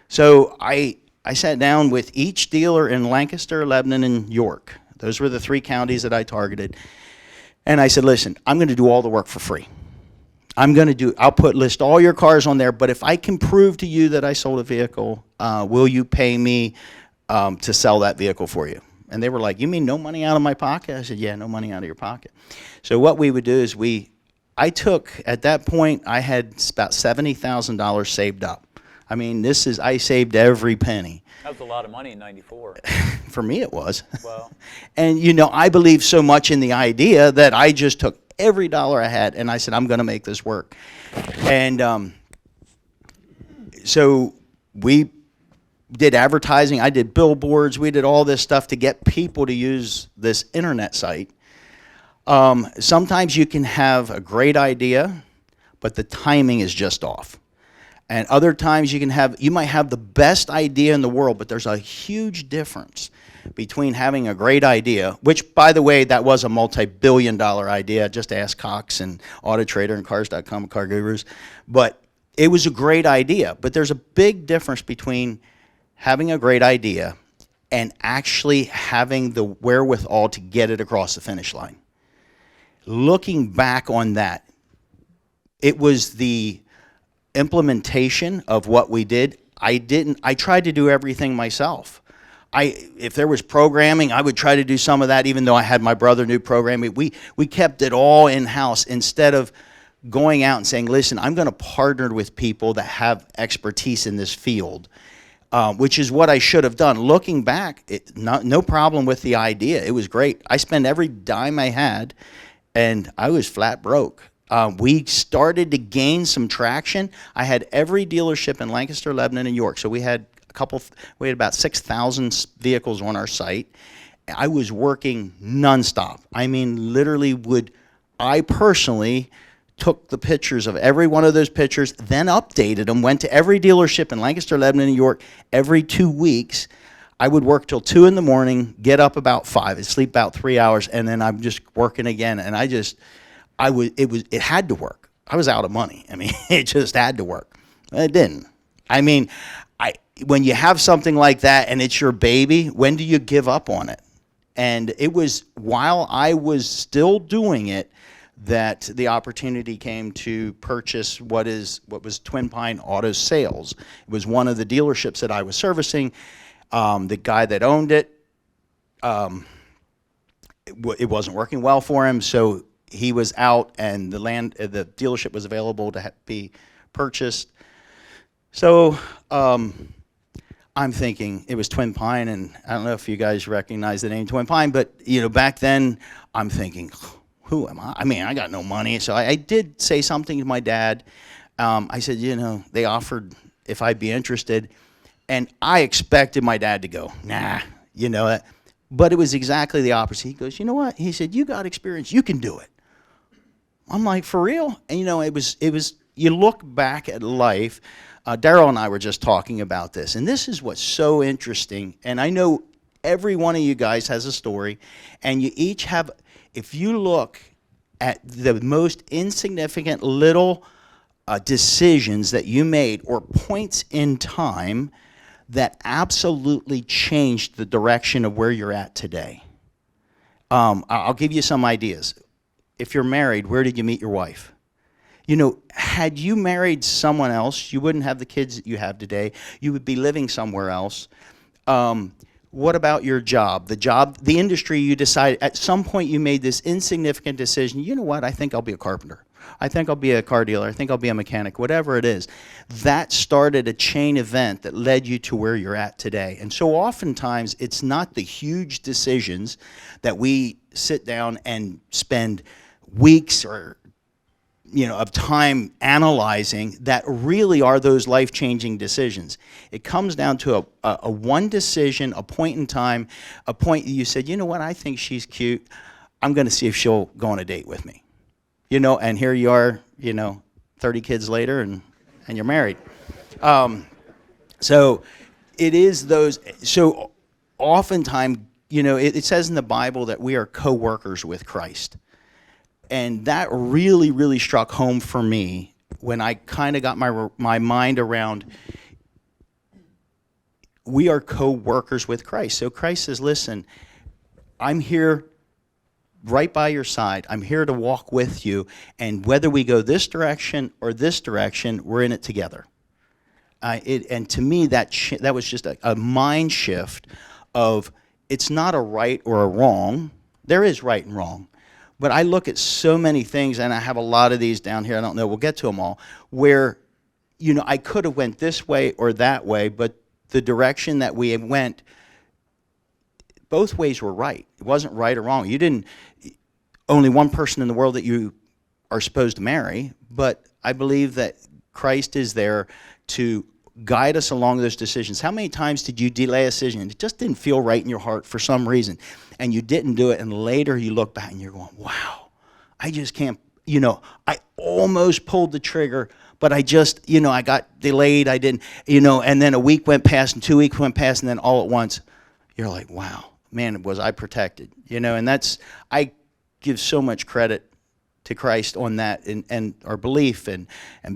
So I sat down with each dealer in Lancaster, Lebanon, and York. Those were the 3 counties that I targeted. And I said, listen, I'm going to do all the work for free. I'll list all your cars on there, but if I can prove to you that I sold a vehicle, will you pay me to sell that vehicle for you? And they were like, you mean no money out of my pocket? I said, yeah, no money out of your pocket. So what we would do is at that point, I had about $70,000 saved up. I mean, I saved every penny. That was a lot of money in '94. For me, it was. Well, And, I believed so much in the idea that I just took every dollar I had, and I said, I'm going to make this work. And so we did advertising. I did billboards. We did all this stuff to get people to use this internet site. Sometimes you can have a great idea, but the timing is just off. And other times you might have the best idea in the world, but there's a huge difference between having a great idea, which, by the way, that was a multi-billion-dollar idea. Just ask Cox and Auto Trader and Cars.com and Car Gurus. But it was a great idea. But there's a big difference between having a great idea and actually having the wherewithal to get it across the finish line. Looking back on that, it was the implementation of what we did. I tried to do everything myself. If there was programming, I would try to do some of that, even though I had my brother do programming. We kept it all in-house instead of going out and saying, listen, I'm going to partner with people that have expertise in this field, which is what I should have done. Looking back, no problem with the idea. It was great. I spent every dime I had, and I was flat broke. We started to gain some traction. I had every dealership in Lancaster, Lebanon, and York. So we had about 6,000 vehicles on our site. I was working nonstop. I mean, literally I personally took the pictures of every one of those pictures, then updated them, went to every dealership in Lancaster, Lebanon, and York every 2 weeks. I would work till 2 in the morning, get up about 5, I'd sleep about 3 hours, and then I'm just working again. And it had to work. I was out of money. I mean, it just had to work. It didn't. I mean, when you have something like that and it's your baby, when do you give up on it? And it was while I was still doing it that the opportunity came to purchase what was Twin Pine Auto Sales. It was one of the dealerships that I was servicing. The guy that owned it, it wasn't working well for him, so he was out, and the dealership was available to be purchased. So I'm thinking it was Twin Pine, and I don't know if you guys recognize the name Twin Pine, but back then I'm thinking, who am I? I mean, I got no money. So I did say something to my dad. I said, they offered if I'd be interested, and I expected my dad to go, nah, but it was exactly the opposite. He goes, you know what? He said, you got experience, you can do it. I'm like, for real? And it was. You look back at life. Daryl and I were just talking about this, and this is what's so interesting. And I know every one of you guys has a story, and you each have. If you look at the most insignificant little decisions that you made, or points in time that absolutely changed the direction of where you're at today. I'll give you some ideas. If you're married, where did you meet your wife? Had you married someone else, you wouldn't have the kids that you have today. You would be living somewhere else. What about your job? The industry you decided, at some point you made this insignificant decision, you know what, I think I'll be a carpenter. I think I'll be a car dealer. I think I'll be a mechanic, whatever it is. That started a chain event that led you to where you're at today. And so oftentimes it's not the huge decisions that we sit down and spend weeks or of time analyzing that really are those life-changing decisions. It comes down to a one decision, a point in time, a point you said, you know what, I think she's cute. I'm going to see if she'll go on a date with me. And here you are, 30 kids later, and you're married. So it is those. So oftentimes, it says in the Bible that we are co-workers with Christ. And that really, really struck home for me when I kind of got my mind around we are co-workers with Christ. So Christ says, listen, I'm here right by your side. I'm here to walk with you. And whether we go this direction or this direction, we're in it together. And to me, that was just a mind shift of it's not a right or a wrong. There is right and wrong. But I look at so many things, and I have a lot of these down here. I don't know. We'll get to them all. Where, I could have went this way or that way, but the direction that we went, both ways were right. It wasn't right or wrong. You didn't. Only one person in the world that you are supposed to marry, but I believe that Christ is there to guide us along those decisions. How many times did you delay a decision and it just didn't feel right in your heart for some reason, and you didn't do it, and later you look back and you're going, wow, I just can't, I almost pulled the trigger, but I just, I got delayed, I didn't, and then a week went past and 2 weeks went past, and then all at once, you're like, wow, man, was I protected, and I give so much credit to Christ on that, and our belief and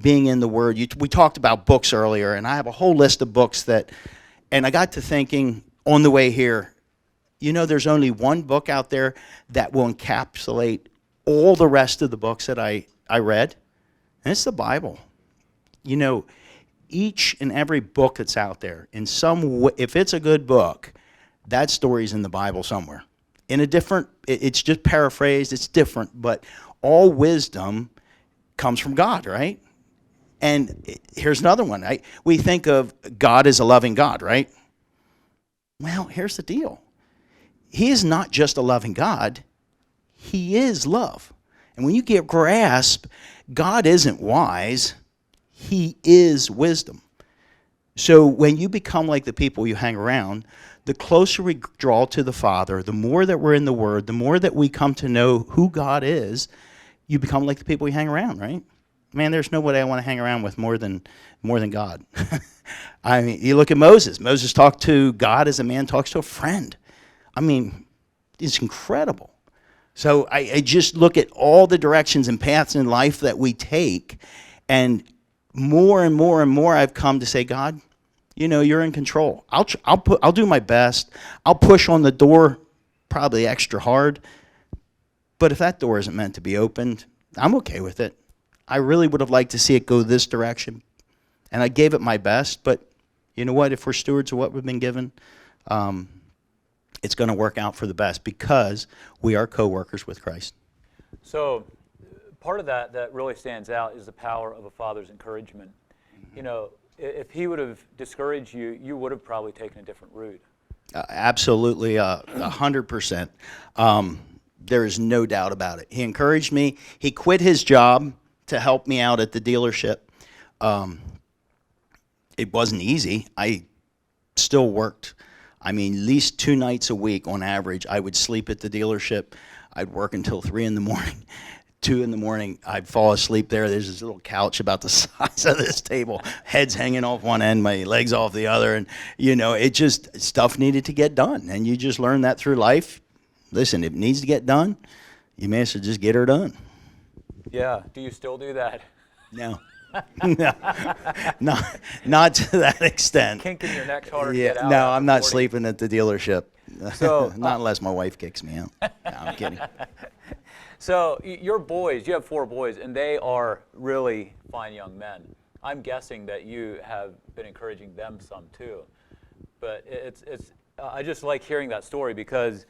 being in the Word. We talked about books earlier, and I have a whole list of books and I got to thinking on the way here, there's only one book out there that will encapsulate all the rest of the books that I read, and it's the Bible. Each and every book that's out there, in some way, if it's a good book, that story's in the Bible somewhere. In a different, it's just paraphrased, it's different, but all wisdom comes from God, right? And here's another one. We think of God as a loving God, right? Well, here's the deal. He is not just a loving God. He is love. And when you grasp, God isn't wise. He is wisdom. So when you become like the people you hang around, the closer we draw to the Father, the more that we're in the Word, the more that we come to know who God is, you become like the people you hang around, right? Man, there's nobody I want to hang around with more than God. I mean, you look at Moses. Moses talked to God as a man talks to a friend. I mean, it's incredible. So I just look at all the directions and paths in life that we take, and more and more and more I've come to say, God, you're in control. I'll do my best. I'll push on the door probably extra hard. But if that door isn't meant to be opened, I'm okay with it. I really would have liked to see it go this direction. And I gave it my best, but you know what? If we're stewards of what we've been given, it's going to work out for the best because we are co-workers with Christ. So part of that really stands out is the power of a father's encouragement. If he would have discouraged you, you would have probably taken a different route. Absolutely, 100%. There is no doubt about it. He encouraged me. He quit his job to help me out at the dealership. It wasn't easy. I still worked. At least 2 nights a week on average. I would sleep at the dealership. I'd work until 3 in the morning. 2 in the morning, I'd fall asleep there. There's this little couch about the size of this table, heads hanging off one end, my legs off the other, and it just, stuff needed to get done, and you just learn that through life. Listen, if it needs to get done, you may as well just get her done. Yeah. Do you still do that? No. No, not to that extent. Kink in your neck's harder to get out. No, I'm not 40. sleeping at the dealership. So, not unless my wife kicks me out. No, I'm kidding. So your boys, you have 4 boys, and they are really fine young men. I'm guessing that you have been encouraging them some too. But I just like hearing that story because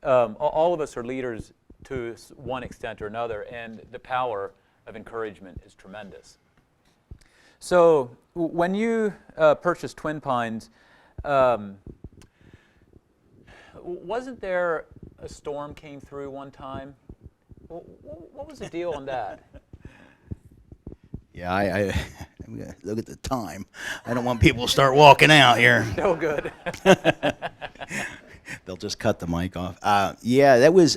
all of us are leaders to one extent or another, and the power of encouragement is tremendous. So when you purchased Twin Pines, wasn't there a storm came through one time? What was the deal on that? Yeah, I'm gonna look at the time. I don't want people to start walking out here. No good. They'll just cut the mic off. Yeah, it was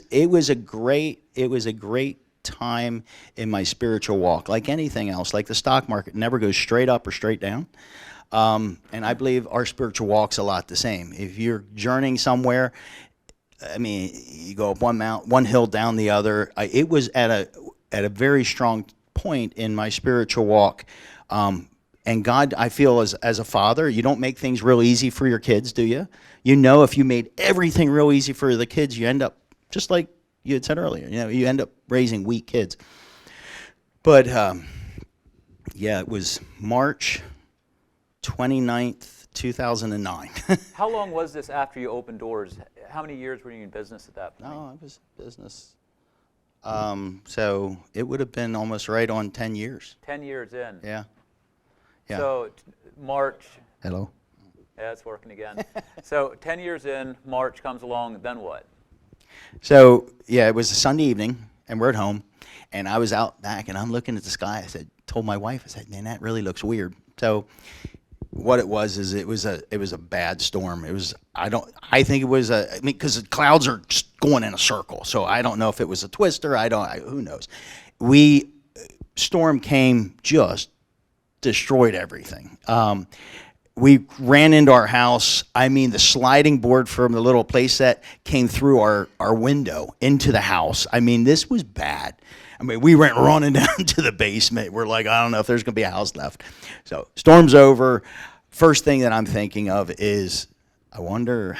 a great time in my spiritual walk. Like anything else, like the stock market never goes straight up or straight down. And I believe our spiritual walk's a lot the same. If you're journeying somewhere, I mean, you go up one hill down the other. It was at a very strong point in my spiritual walk. And God, I feel as a father, you don't make things real easy for your kids, do you? You know, if you made everything real easy for the kids, you end up just like you had said earlier. You know, you end up raising weak kids. But yeah, it was March 29th, 2009. How long was this after you opened doors? How many years were you in business at that point? No, I was business. So it would have been almost right on 10 years. 10 years in. Yeah. Yeah. So March. Hello. Yeah, it's working again. So 10 years in, March comes along, then what? So yeah, it was a Sunday evening, and we're at home, and I was out back, and I'm looking at the sky. Told my wife, I said, man, that really looks weird. So what it was is it was a bad storm. I think it was because the clouds are just going in a circle. So I don't know if it was a twister. Who knows? Storm came, just destroyed everything. We ran into our house. I mean, the sliding board from the little play set came through our window into the house. I mean, this was bad. I mean, we went running down to the basement. We're like, I don't know if there's going to be a house left. So storm's over. First thing that I'm thinking of is, I wonder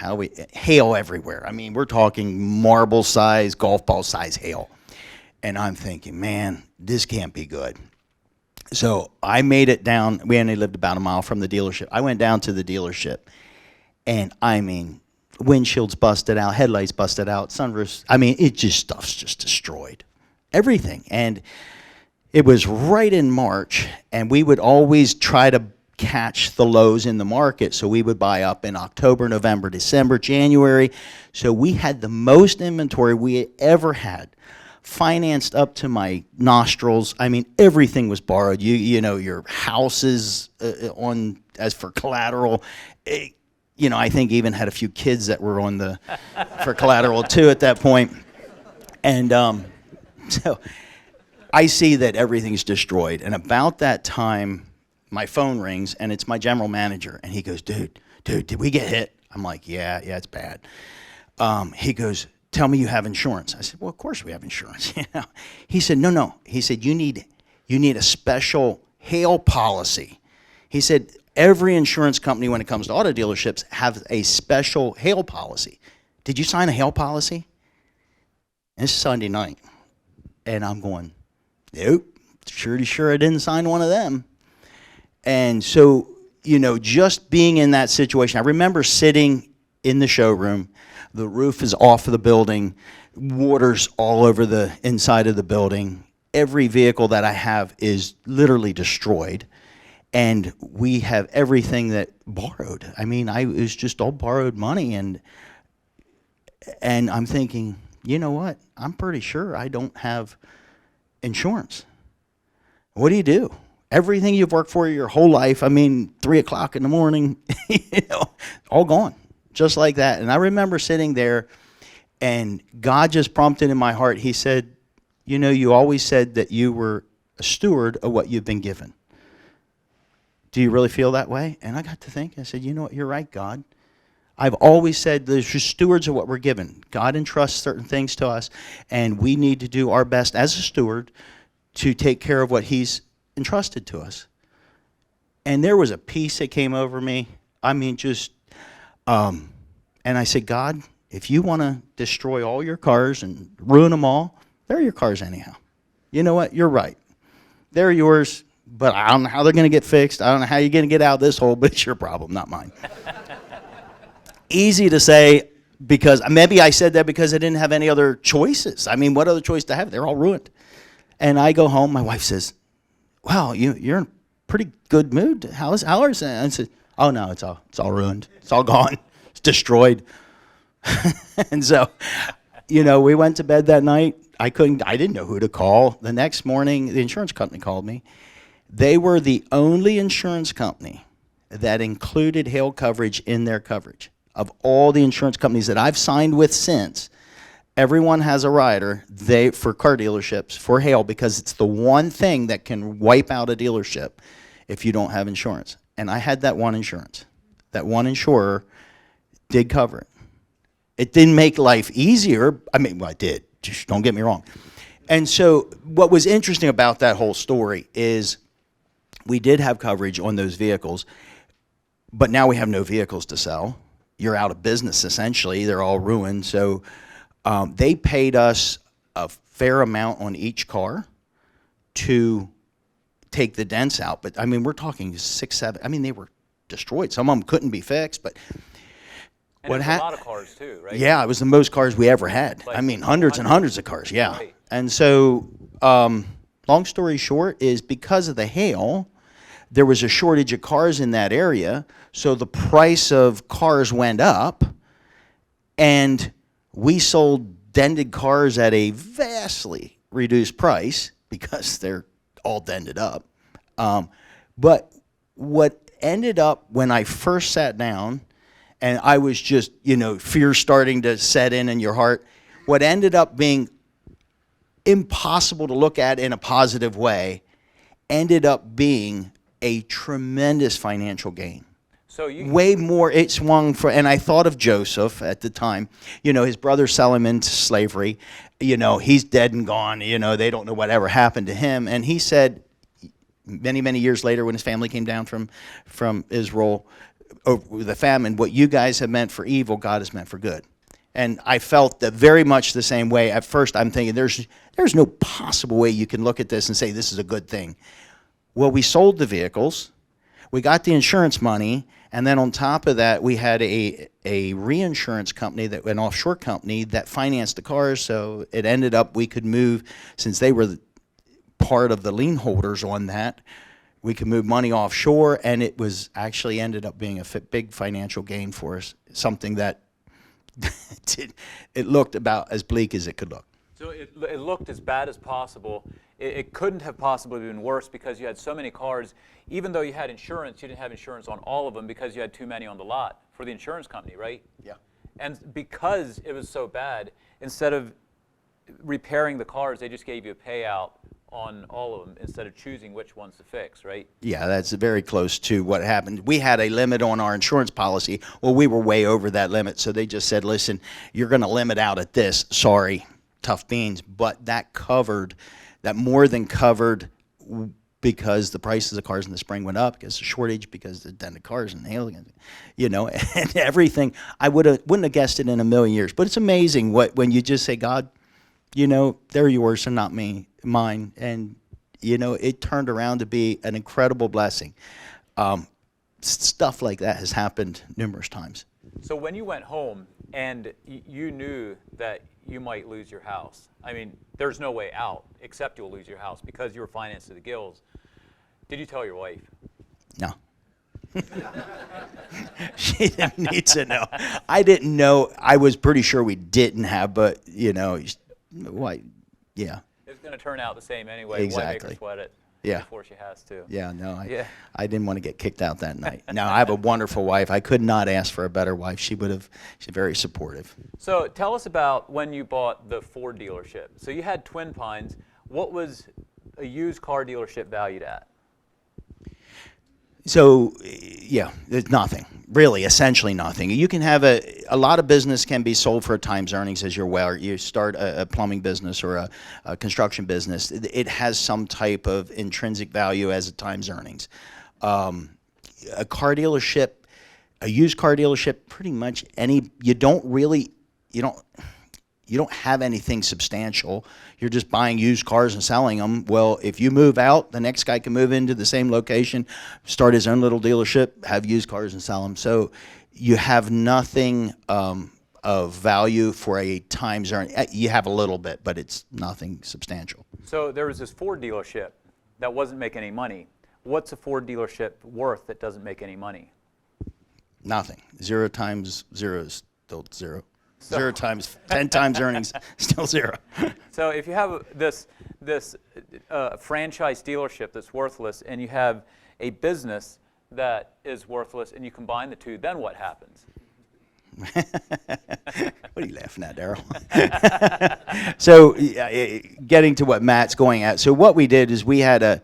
hail everywhere. I mean, we're talking marble size, golf ball size hail. And I'm thinking, man, this can't be good. So I made it down. We only lived about a mile from the dealership. I went down to the dealership, and I mean, windshields busted out, headlights busted out, sunroofs. I mean, stuff's just destroyed. Everything. And it was right in March, and we would always try to catch the lows in the market. So we would buy up in October, November, December, January. So we had the most inventory we had ever had. Financed up to my nostrils. I mean, everything was borrowed. You know, your houses on as for collateral. I think even had a few kids that were on for collateral too at that point. And so I see that everything's destroyed. And about that time, my phone rings, and it's my general manager, and he goes, "Dude, did we get hit?" I'm like, "Yeah, it's bad." He goes, "Tell me you have insurance." I said, "Well, of course we have insurance." He said, "No." He said, "You need a special hail policy." He said, "Every insurance company, when it comes to auto dealerships, have a special hail policy. Did you sign a hail policy?" And it's Sunday night, and I'm going, "Nope, sure I didn't sign one of them." And so, just being in that situation, I remember sitting in the showroom. The roof is off of the building. Water's all over the inside of the building. Every vehicle that I have is literally destroyed. And we have everything that borrowed. I mean, it was just all borrowed money. And I'm thinking, you know what? I'm pretty sure I don't have insurance. What do you do? Everything you've worked for your whole life, I mean, 3 o'clock in the morning, all gone. Just like that. And I remember sitting there, and God just prompted in my heart. He said, you always said that you were a steward of what you've been given. Do you really feel that way? And I got to think. I said, you know what? You're right, God. I've always said there's just stewards of what we're given. God entrusts certain things to us, and we need to do our best as a steward to take care of what he's entrusted to us. And there was a peace that came over me. I mean, and I said, God, if you want to destroy all your cars and ruin them all, they're your cars anyhow. You know what? You're right. They're yours, but I don't know how they're going to get fixed. I don't know how you're going to get out of this hole, but it's your problem, not mine. Easy to say, because maybe I said that because I didn't have any other choices. I mean, what other choice to have? They're all ruined. And I go home. My wife says, "Wow, you're in a pretty good mood. How's ours?" And I said, "Oh no, it's all ruined. It's all gone. It's destroyed." And so, we went to bed that night. I didn't know who to call. The next morning, the insurance company called me. They were the only insurance company that included hail coverage in their coverage. Of all the insurance companies that I've signed with since, everyone has a rider for car dealerships for hail, because it's the one thing that can wipe out a dealership if you don't have insurance. And I had that one insurance. That one insurer did cover it. It didn't make life easier. I mean, well, it did. Just don't get me wrong. And so what was interesting about that whole story is we did have coverage on those vehicles, but now we have no vehicles to sell. You're out of business, essentially. They're all ruined. So they paid us a fair amount on each car to take the dents out. But, I mean, we're talking 6, 7. I mean, they were destroyed. Some of them couldn't be fixed. But And what a lot of cars, too, right? Yeah, it was the most cars we ever had. Like I mean, hundreds and hundreds of cars, yeah. Right. And so, long story short is because of the hail, there was a shortage of cars in that area, so the price of cars went up, and we sold dented cars at a vastly reduced price because they're all dented up. But what ended up when I first sat down, and I was just, fear starting to set in your heart, what ended up being impossible to look at in a positive way ended up being a tremendous financial gain. So you Way more, it swung for, and I thought of Joseph at the time. His brothers sell him into slavery. He's dead and gone. They don't know whatever happened to him. And he said, many, many years later, when his family came down from Israel over the famine, what you guys have meant for evil, God has meant for good. And I felt that very much the same way. At first, I'm thinking, there's no possible way you can look at this and say this is a good thing. Well, we sold the vehicles, we got the insurance money, and then on top of that, we had a reinsurance company, an offshore company that financed the cars, so it ended up we could move, since they were part of the lien holders on that, we could move money offshore, and it was actually ended up being a big financial gain for us, something that it looked about as bleak as it could look. So it looked as bad as possible. It couldn't have possibly been worse because you had so many cars. Even though you had insurance, you didn't have insurance on all of them because you had too many on the lot for the insurance company, right? Yeah. And because it was so bad, instead of repairing the cars, they just gave you a payout on all of them instead of choosing which ones to fix, right? Yeah, that's very close to what happened. We had a limit on our insurance policy. Well, we were way over that limit, so they just said, listen, you're going to limit out at this. Sorry, tough beans. But that more than covered, because the prices of cars in the spring went up, because of the shortage, because of the dented cars and hail, and everything. I wouldn't have guessed it in a million years. But it's amazing when you just say, God, they're yours and not mine. And, it turned around to be an incredible blessing. Stuff like that has happened numerous times. So when you went home and you knew that you might lose your house, I mean, there's no way out except you'll lose your house because you were financed to the gills. Did you tell your wife? No. She didn't need to know. I didn't know. I was pretty sure we didn't have, but, why? Yeah. It's going to turn out the same anyway. Exactly. Why make her sweat it before she has to? Yeah, no, Yeah. I didn't want to get kicked out that night. No, I have a wonderful wife. I could not ask for a better wife. She's very supportive. So tell us about when you bought the Ford dealership. So you had Twin Pines. What was a used car dealership valued at? So, yeah, there's nothing, really, essentially nothing. You can have a lot of business can be sold for a time's earnings as you're aware. You start a plumbing business or a construction business. It has some type of intrinsic value as a time's earnings. A car dealership, a used car dealership, pretty much you don't have anything substantial. You're just buying used cars and selling them. Well, if you move out, the next guy can move into the same location, start his own little dealership, have used cars and sell them. So you have nothing of value for a time's earning. You have a little bit, but it's nothing substantial. So there was this Ford dealership that wasn't making any money. What's a Ford dealership worth that doesn't make any money? Nothing. 0 times 0 is still 0. 0 times 10 times earnings, still 0. So if you have this franchise dealership that's worthless, and you have a business that is worthless, and you combine the two, then what happens? What are you laughing at, Daryl? So getting to what Matt's going at. So what we did is we had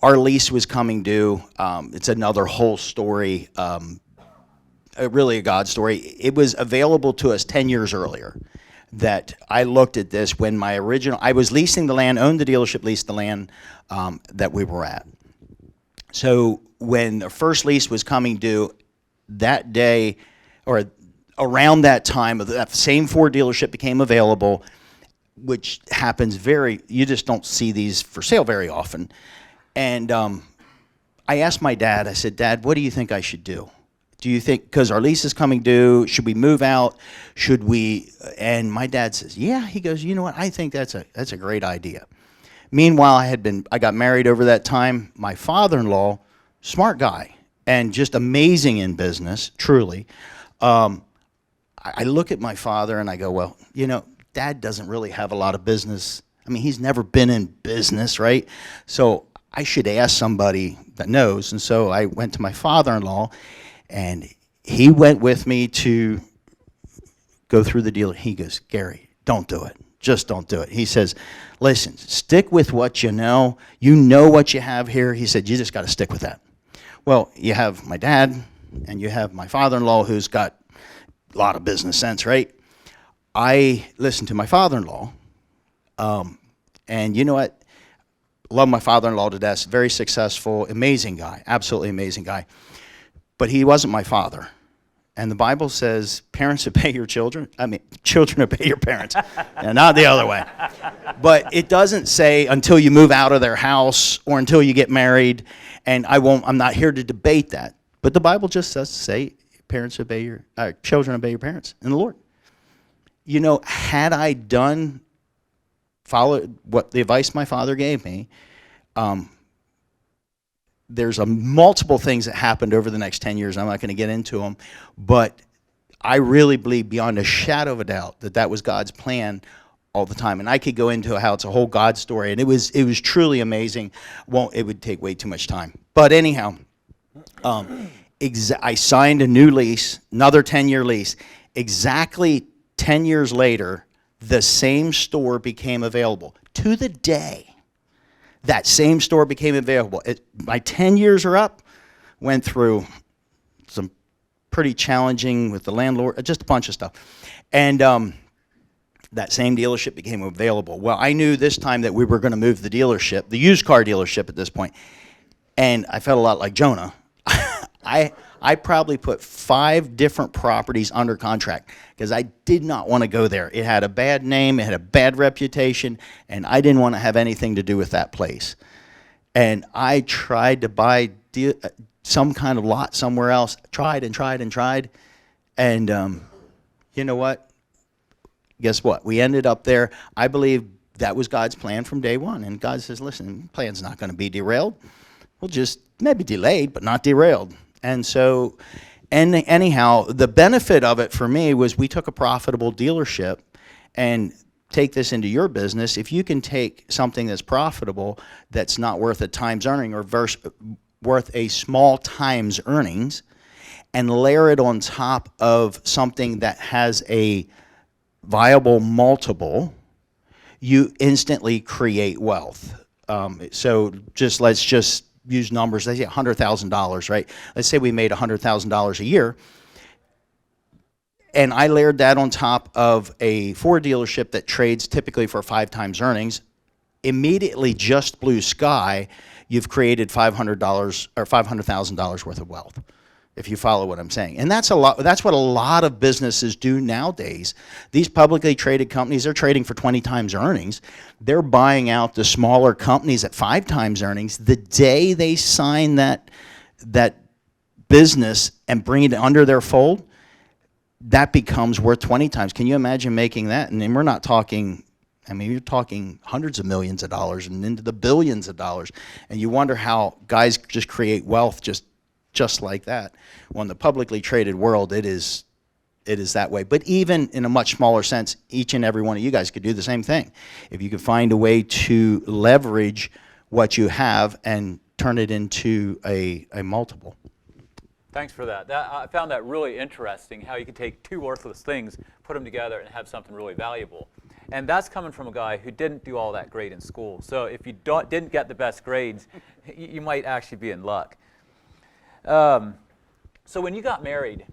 our lease was coming due. It's another whole story, really a God story. It was available to us 10 years earlier. That I looked at this when I was leasing the land, owned the dealership, leased the land that we were at. So when the first lease was coming due, that day, or around that time, that same Ford dealership became available, which happens you just don't see these for sale very often. And I asked my dad, I said, Dad, what do you think I should do? Do you think, because our lease is coming due, should we move out? Should we? And my dad says, yeah. He goes, you know what? I think that's a great idea. Meanwhile, I got married over that time. My father-in-law, smart guy, and just amazing in business, truly. I look at my father and I go, well, Dad doesn't really have a lot of business. I mean, he's never been in business, right? So I should ask somebody that knows. And so I went to my father-in-law, and he went with me to go through the deal. He goes, Gary, don't do it. Just don't do it. He says, listen, stick with what you know. You know what you have here. He said, you just got to stick with that. Well, you have my dad, and you have my father-in-law, who's got a lot of business sense, right? I listened to my father-in-law, and you know what? Love my father-in-law to death. Very successful, amazing guy, absolutely amazing guy. But he wasn't my father. And the Bible says, parents obey your children. Children obey your parents. And not the other way. But it doesn't say until you move out of their house or until you get married. And I'm not here to debate that. But the Bible just says, say, children obey your parents in the Lord. Had I followed what the advice my father gave me, there's multiple things that happened over the next 10 years. I'm not going to get into them, but I really believe beyond a shadow of a doubt that was God's plan all the time. And I could go into how it's a whole God story, and it was truly amazing. It would take way too much time. But anyhow, I signed a new lease, another 10-year lease. Exactly 10 years later, the same store became available to the day. That same store became available. My 10 years are up. Went through some pretty challenging with the landlord, just a bunch of stuff. And that same dealership became available. Well, I knew this time that we were going to move the dealership, the used car dealership at this point. And I felt a lot like Jonah. I probably put 5 different properties under contract because I did not want to go there. It had a bad name, it had a bad reputation, and I didn't want to have anything to do with that place. And I tried to buy some kind of lot somewhere else, tried. And you know what? Guess what? We ended up there. I believe that was God's plan from day one. And God says, listen, the plan's not going to be derailed. We'll just maybe delayed, but not derailed. And so, anyhow, the benefit of it for me was we took a profitable dealership, and take this into your business. If you can take something that's profitable, that's not worth a time's earning or worth a small time's earnings, and layer it on top of something that has a viable multiple, you instantly create wealth. So let's just use numbers. They say $100,000, right? Let's say we made $100,000 a year, and I layered that on top of a Ford dealership that trades typically for 5 times earnings. Immediately, just blue sky, you've created $500 or $500,000 worth of wealth, if you follow what I'm saying. And that's a lot. That's what a lot of businesses do nowadays. These publicly traded companies, they're trading for 20 times earnings. They're buying out the smaller companies at 5 times earnings. The day they sign that business and bring it under their fold, that becomes worth 20 times. Can you imagine making that? And then we're not talking, you're talking hundreds of millions of dollars and into the billions of dollars. And you wonder how guys just create wealth just like that. Well, in the publicly traded world, it is it is that way. But even in a much smaller sense, each and every one of you guys could do the same thing. If you could find a way to leverage what you have and turn it into a multiple. Thanks for that. I found that really interesting, how you can take two worthless things, put them together, and have something really valuable. And that's coming from a guy who didn't do all that great in school. So if you didn't get the best grades, you might actually be in luck. So when you got married,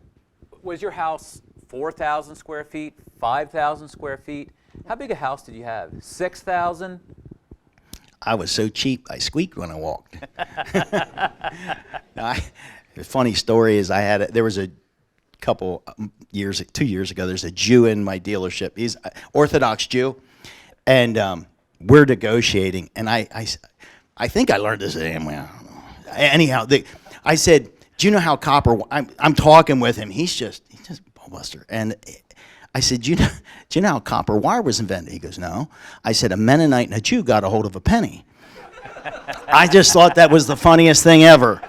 was your house 4,000 square feet, 5,000 square feet? How big a house did you have? 6,000? I was so cheap, I squeaked when I walked. The funny story is there was a couple years, 2 years ago, there's a Jew in my dealership. He's an Orthodox Jew, and we're negotiating, and I think I learned this at Amway. I don't know. Anyhow, I said, do you know how copper, I'm talking with him, he's just ballbuster, and I said, do you know how copper wire was invented? He goes, no. I said, a Mennonite and a Jew got a hold of a penny. I just thought that was the funniest thing ever.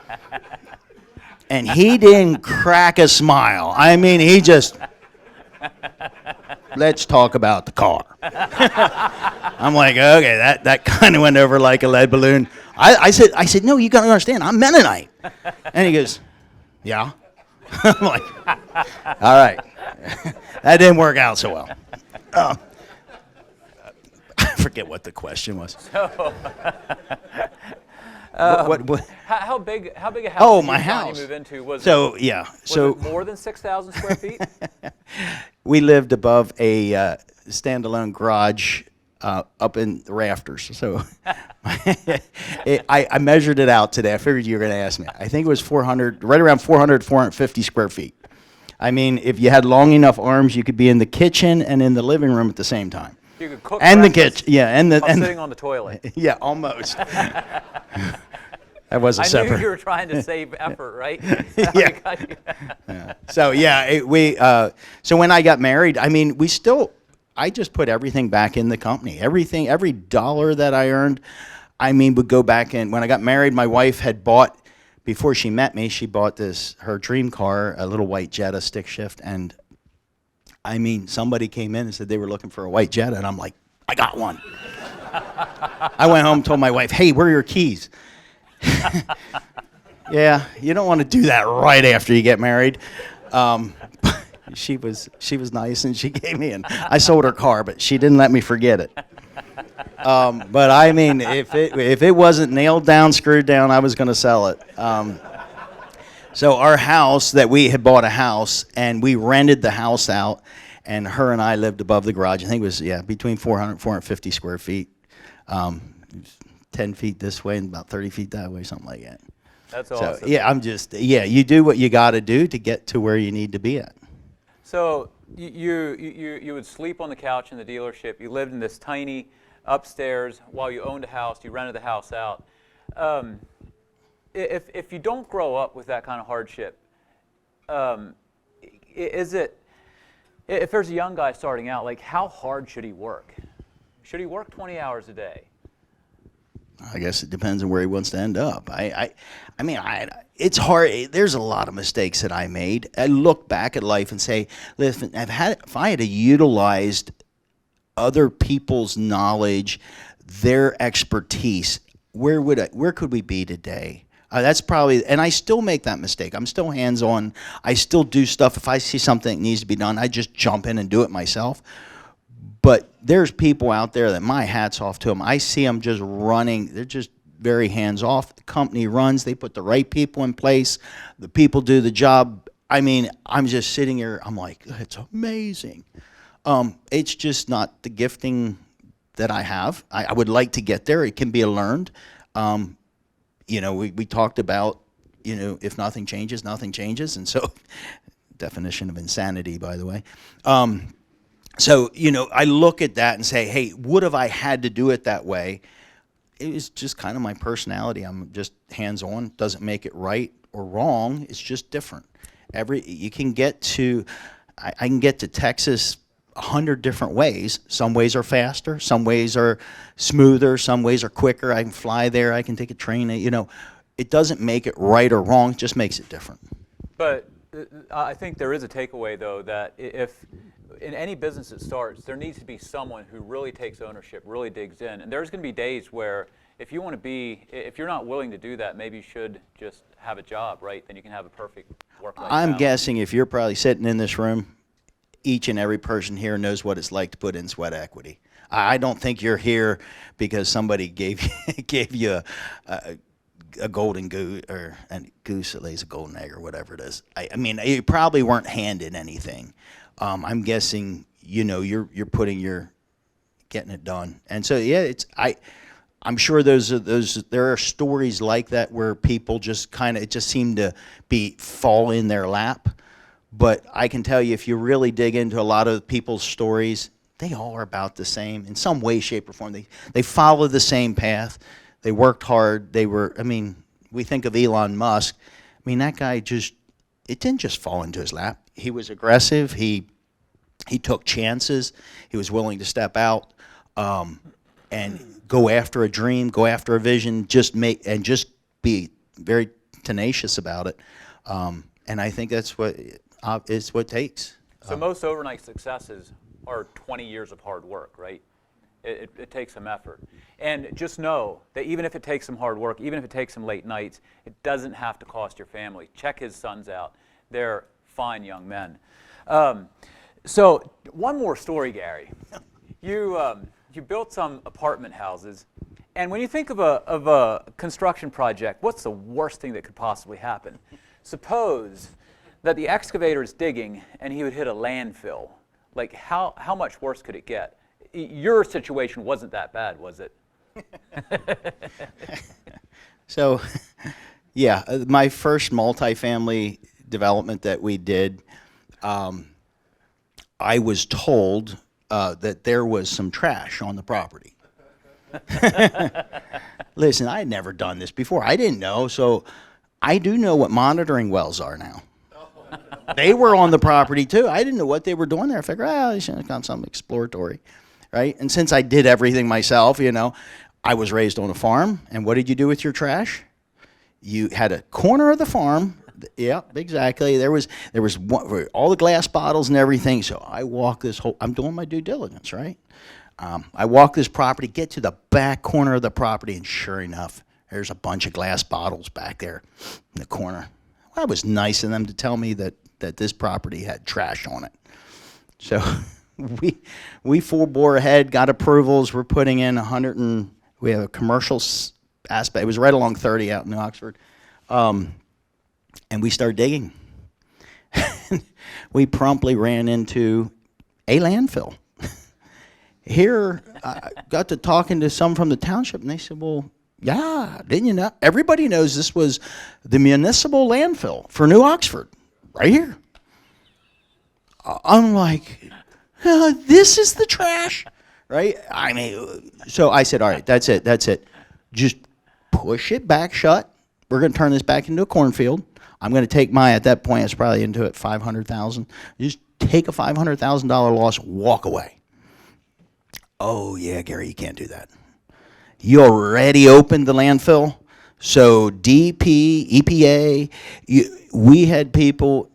And he didn't crack a smile. I mean, he just, let's talk about the car. I'm like, okay, that kind of went over like a lead balloon. I said, no, you got to understand, I'm Mennonite. And he goes, yeah. I'm like, all right. That didn't work out so well. I forget what the question was. How big a house Oh, did my you house. finally move into? Was it more than 6,000 square feet? We lived above a standalone garage up in the rafters. So I measured it out today. I figured you were going to ask me. I think it was 400, right around 450 square feet. I mean, if you had long enough arms, you could be in the kitchen and in the living room at the same time. You could cook and the breakfast kitchen, yeah, and sitting on the toilet. Yeah, almost. That was a separate. I knew you were trying to save effort, right? Yeah. Yeah. So yeah, so when I got married, I mean, I just put everything back in the company. Everything, every dollar that I earned, I mean, would go back in. When I got married, my wife had bought, before she met me, she bought her dream car, a little white Jetta stick shift, and I mean, somebody came in and said they were looking for a white Jetta, and I'm like, I got one. I went home and told my wife, hey, where are your keys? Yeah, you don't want to do that right after you get married. She was nice, and she gave me, and I sold her car, but she didn't let me forget it. But I mean, if it wasn't nailed down, screwed down, I was going to sell it. So our house, that we had bought a house, and we rented the house out, and her and I lived above the garage. I think it was, between 400 and 450 square feet. 10 feet this way and about 30 feet that way, something like that. That's awesome. So, you do what you got to do to get to where you need to be at. So you would sleep on the couch in the dealership. You lived in this tiny upstairs while you owned a house. You rented the house out. If you don't grow up with that kind of hardship, if there's a young guy starting out, like, how hard should he work? Should he work 20 hours a day? I guess it depends on where he wants to end up. I mean, it's hard. There's a lot of mistakes that I made. I look back at life and say, listen, if I had utilized other people's knowledge, their expertise, where could we be today? That's probably, and I still make that mistake. I'm still hands-on. I still do stuff. If I see something that needs to be done, I just jump in and do it myself. But there's people out there that my hat's off to them. I see them just running. They're just very hands-off. The company runs. They put the right people in place. The people do the job. I mean, I'm just sitting here. I'm like, it's amazing. It's just not the gifting that I have. I would like to get there. It can be learned. We talked about, if nothing changes, nothing changes. And so, definition of insanity, by the way. So, I look at that and say, hey, would have I had to do it that way? It was just kind of my personality. I'm just hands-on. Doesn't make it right or wrong. It's just different. You can get to, I can get to Texas 100 different ways. Some ways are faster. Some ways are smoother. Some ways are quicker. I can fly there. I can take a train. It doesn't make it right or wrong. It just makes it different. But I think there is a takeaway, though, that if in any business that starts, there needs to be someone who really takes ownership, really digs in. And there's going to be days where if you're not willing to do that, maybe you should just have a job, right? Then you can have a perfect work-life balance. I'm guessing if you're probably sitting in this room, each and every person here knows what it's like to put in sweat equity. I don't think you're here because somebody gave you a golden goose, or a goose that lays a golden egg, or whatever it is. I mean, you probably weren't handed anything. I'm guessing, you're getting it done. And so, yeah, I'm sure there are stories like that where people just it just seem to fall in their lap. But I can tell you, if you really dig into a lot of people's stories, they all are about the same in some way, shape, or form. They follow the same path. They worked hard. We think of Elon Musk. I mean, that guy it didn't just fall into his lap. He was aggressive. He took chances. He was willing to step out and go after a dream, go after a vision, just be very tenacious about it. And I think that's what it takes. So most overnight successes are 20 years of hard work, right? It takes some effort. And just know that even if it takes some hard work, even if it takes some late nights, it doesn't have to cost your family. Check his sons out. They're fine young men. So one more story, Gary. You built some apartment houses, and when you think of a construction project, what's the worst thing that could possibly happen? Suppose that the excavator is digging and he would hit a landfill. Like, how much worse could it get? Your situation wasn't that bad, was it? So, yeah, my first multifamily development that we did, I was told that there was some trash on the property. Listen, I had never done this before. I didn't know, so I do know what monitoring wells are now. They were on the property too. I didn't know what they were doing there. I figured, they should have done something exploratory, right? And since I did everything myself, I was raised on a farm. And what did you do with your trash? You had a corner of the farm. Yep, exactly. There was all the glass bottles and everything. So I walk I'm doing my due diligence, right? I walk this property, get to the back corner of the property, and sure enough, there's a bunch of glass bottles back there in the corner. Well, that was nice of them to tell me that this property had trash on it. So we full bore ahead, got approvals. We're putting in we have a commercial aspect. It was right along 30 out in New Oxford. And we started digging. We promptly ran into a landfill. Here, I got to talking to some from the township, and they said, well, yeah, didn't you know? Everybody knows this was the municipal landfill for New Oxford, right here. I'm like, this is the trash, right? I mean, so I said, all right, that's it. Just push it back shut. We're going to turn this back into a cornfield. I'm going to take at that point, it's probably into it $500,000. Just take a $500,000 loss, walk away. Oh, yeah, Gary, you can't do that. You already opened the landfill. So DP, EPA, we had people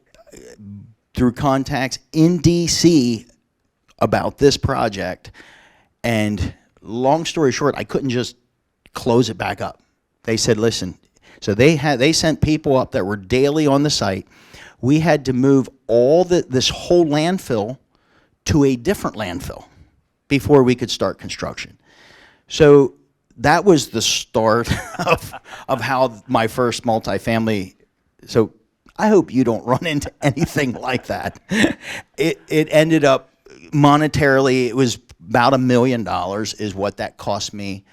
through contacts in D.C. about this project. And long story short, I couldn't just close it back up. They said, listen, so they sent people up that were daily on the site. We had to move this whole landfill to a different landfill before we could start construction. So that was the start of how my first multifamily. So I hope you don't run into anything like that. It ended up monetarily, it was about $1 million is what that cost me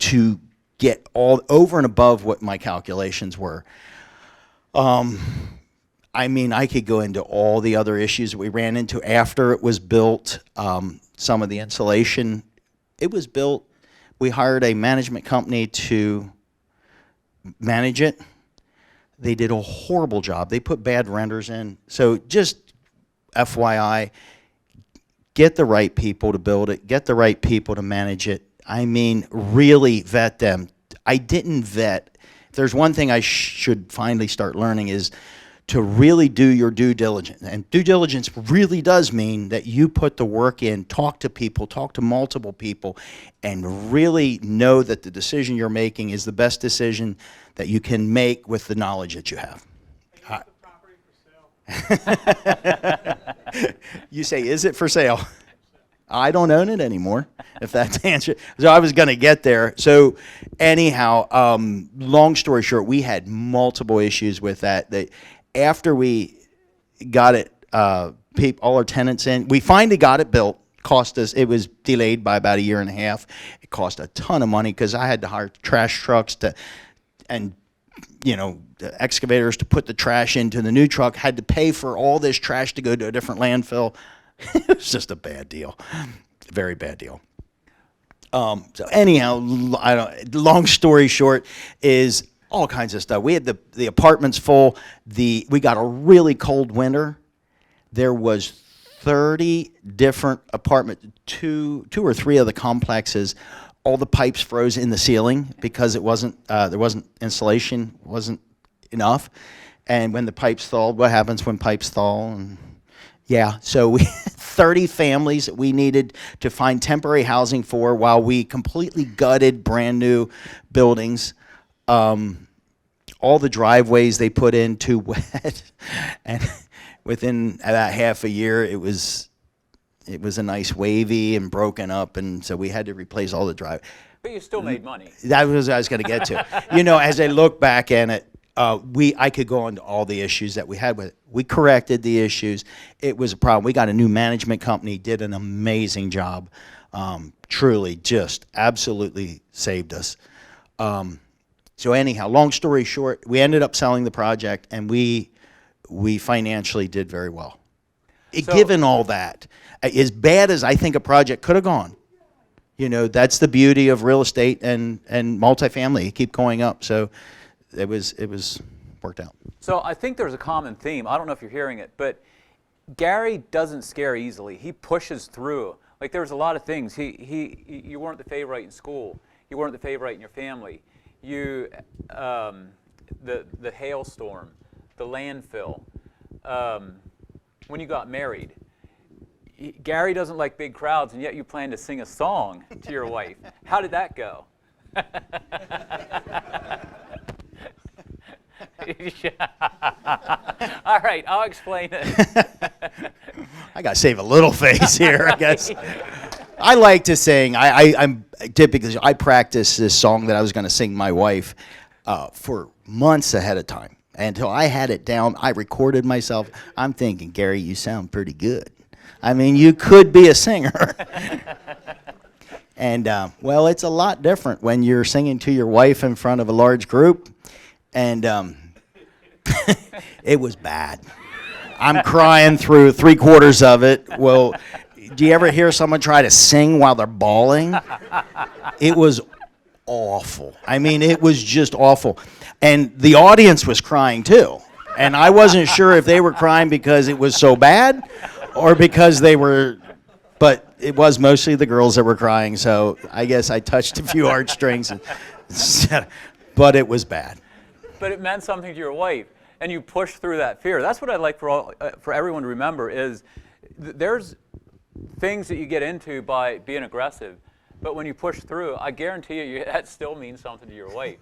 to get all over and above what my calculations were. I mean, I could go into all the other issues that we ran into after it was built. Some of the insulation, it was built. We hired a management company to manage it. They did a horrible job. They put bad renders in. So just FYI, get the right people to build it. Get the right people to manage it. I mean, really vet them. I didn't vet. If there's one thing I should finally start learning is to really do your due diligence. And due diligence really does mean that you put the work in, talk to people, talk to multiple people, and really know that the decision you're making is the best decision that you can make with the knowledge that you have. You say, is it for sale? I don't own it anymore, if that's the answer. So I was going to get there. So anyhow, long story short, we had multiple issues with that. After we got it, all our tenants in, we finally got it built. Cost us, it was delayed by about 1.5 years. It cost a ton of money because I had to hire trash trucks and the excavators to put the trash into the new truck, had to pay for all this trash to go to a different landfill. It was just a bad deal, very bad deal. So anyhow, long story short is all kinds of stuff. We had the apartments full. We got a really cold winter. There was 30 different apartments, two or three of the complexes. All the pipes froze in the ceiling because there wasn't insulation, wasn't enough. And when the pipes thawed, what happens when pipes thaw? And yeah, so we 30 families that we needed to find temporary housing for while we completely gutted brand new buildings. All the driveways they put in too wet, and within about half a year it was a nice wavy and broken up, and so we had to replace all the drive. But you still made money. That was what I was going to get to. As I look back at it, I could go into all the issues that we had with it. We corrected the issues. It was a problem. We got a new management company, did an amazing job. Truly, just absolutely saved us. So anyhow, long story short, we ended up selling the project, and we financially did very well. Given all that, as bad as I think a project could have gone, that's the beauty of real estate and multifamily. You keep going up. So it was worked out. So I think there's a common theme. I don't know if you're hearing it, but Gary doesn't scare easily. He pushes through. Like there's a lot of things. You weren't the favorite in school. You weren't the favorite in your family. The hailstorm, the landfill. When you got married, Gary doesn't like big crowds, and yet you plan to sing a song to your wife. How did that go? All right, I'll explain it. I got to save a little face here, I guess. I like to sing. I'm typically, I practiced this song that I was going to sing my wife for months ahead of time. Until I had it down, I recorded myself. I'm thinking, Gary, you sound pretty good. I mean, you could be a singer. And, well, it's a lot different when you're singing to your wife in front of a large group. And it was bad. I'm crying through 3/4 of it. Well, do you ever hear someone try to sing while they're bawling? It was awful. I mean, it was just awful. And the audience was crying too. And I wasn't sure if they were crying because it was so bad or because they were, but it was mostly the girls that were crying. So I guess I touched a few heartstrings, but it was bad. But it meant something to your wife, and you pushed through that fear. That's what I'd like for everyone to remember is there's things that you get into by being aggressive, but when you push through, I guarantee you that still means something to your wife.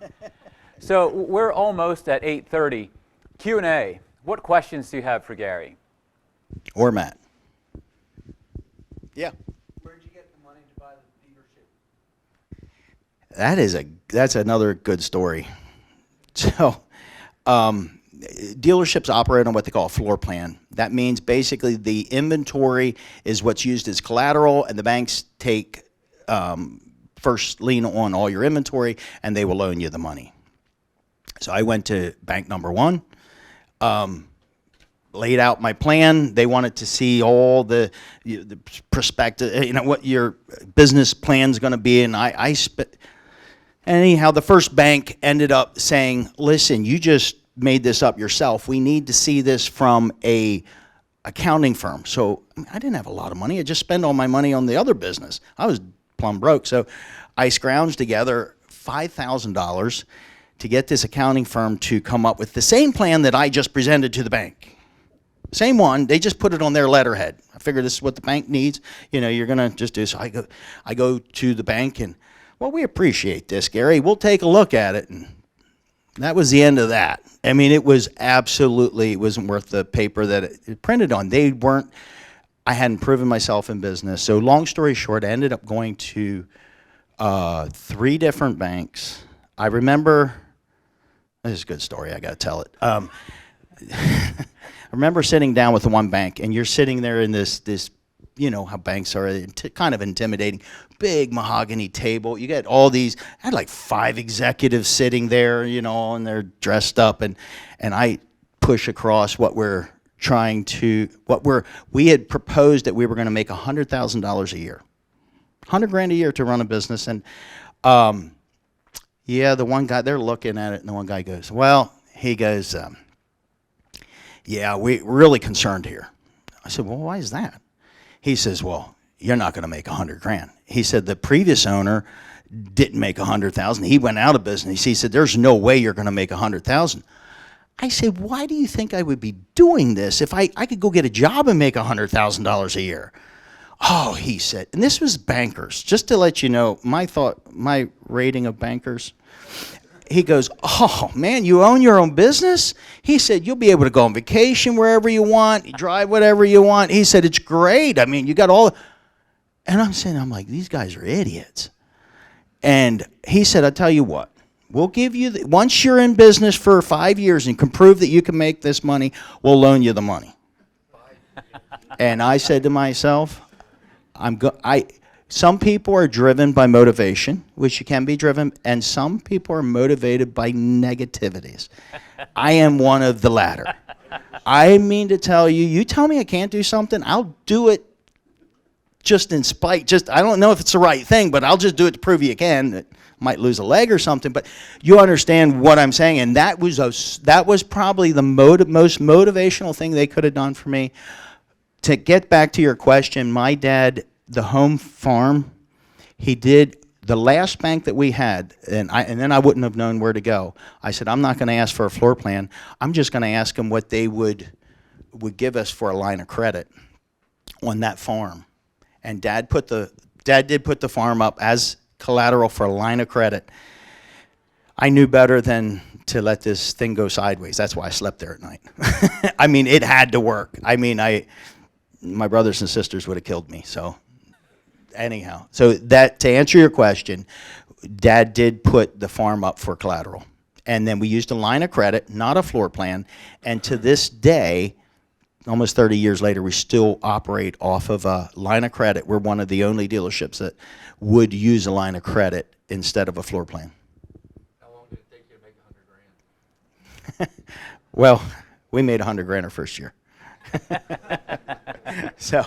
So we're almost at 8:30. Q&A. What questions do you have for Gary? Or Matt? Yeah. Where'd you get the money to buy the dealership? That's another good story. So, dealerships operate on what they call a floor plan. That means basically the inventory is what's used as collateral, and the banks take first lien on all your inventory, and they will loan you the money. So I went to bank number one, laid out my plan. They wanted to see all the perspective, what your business plan's going to be, and anyhow, the first bank ended up saying, listen, you just made this up yourself. We need to see this from a accounting firm. So I didn't have a lot of money. I just spent all my money on the other business. I was plumb broke. So I scrounged together $5,000 to get this accounting firm to come up with the same plan that I just presented to the bank. Same one, they just put it on their letterhead. I figure this is what the bank needs. You're going to just do. So I go to the bank and, well, we appreciate this, Gary. We'll take a look at it. And that was the end of that. I mean, it wasn't worth the paper that it printed on. I hadn't proven myself in business. So long story short, I ended up going to 3 different banks. I remember, this is a good story, I got to tell it. I remember sitting down with the one bank, and you're sitting there in this how banks are kind of intimidating, big mahogany table. You get all these, I had like 5 executives sitting there, and they're dressed up, and I push across we had proposed that we were going to make $100,000 a year. $100,000 a year to run a business. And the one guy, they're looking at it, and the one guy goes, we're really concerned here. I said, well, why is that? He says, well, you're not going to make $100,000. He said the previous owner didn't make $100,000. He went out of business. He said, there's no way you're going to make $100,000. I said, why do you think I would be doing this if I could go get a job and make $100,000 a year? Oh, he said, and this was bankers. Just to let you know, my rating of bankers. He goes, oh, man, you own your own business? He said, you'll be able to go on vacation wherever you want, drive whatever you want. He said, it's great. I mean, you got all. And I'm like, these guys are idiots. And he said, I'll tell you what. We'll give you, once you're in business for 5 years and can prove that you can make this money, we'll loan you the money. And I said to myself, some people are driven by motivation, which you can be driven, and some people are motivated by negativities. I am one of the latter. I mean to tell you, you tell me I can't do something, I'll do it just in spite. I don't know if it's the right thing, but I'll just do it to prove you can. It might lose a leg or something, but you understand what I'm saying. And that was probably the most motivational thing they could have done for me. To get back to your question, my dad, the home farm, he did the last bank that we had, and then I wouldn't have known where to go. I said, I'm not going to ask for a floor plan. I'm just going to ask them what they would give us for a line of credit on that farm. And Dad did put the farm up as collateral for a line of credit. I knew better than to let this thing go sideways. That's why I slept there at night. I mean, it had to work. I mean, my brothers and sisters would have killed me. So anyhow, to answer your question, Dad did put the farm up for collateral. And then we used a line of credit, not a floor plan. And to this day, almost 30 years later, we still operate off of a line of credit. We're one of the only dealerships that would use a line of credit instead of a floor plan. How long did it take you to make $100,000? Well, we made $100,000 our first year. So,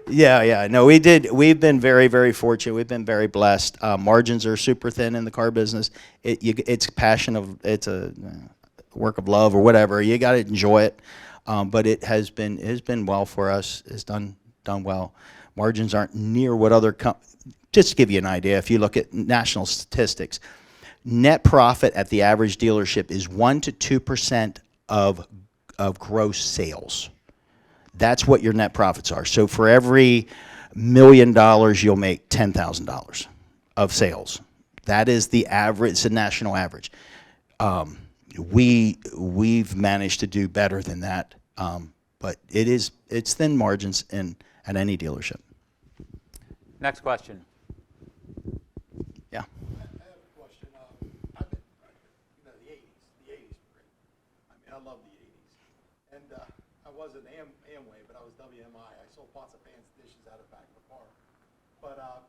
no, we did. We've been very, very fortunate. We've been very blessed. Margins are super thin in the car business. It's a work of love or whatever. You got to enjoy it. But it has been well for us. It's done well. Margins aren't near what other just to give you an idea, if you look at national statistics, net profit at the average dealership is 1 to 2% of gross sales. That's what your net profits are. So for every $1 million, you'll make $10,000 of sales. That is the average. It's a national average. We've managed to do better than that, but it's thin margins at any dealership. Next question. Yeah. I have a question. I've been, the 80s were great. I mean, I love the 80s. And I wasn't Amway, but I was WMI. I sold pots of pans and dishes out of the back of the car. But I'm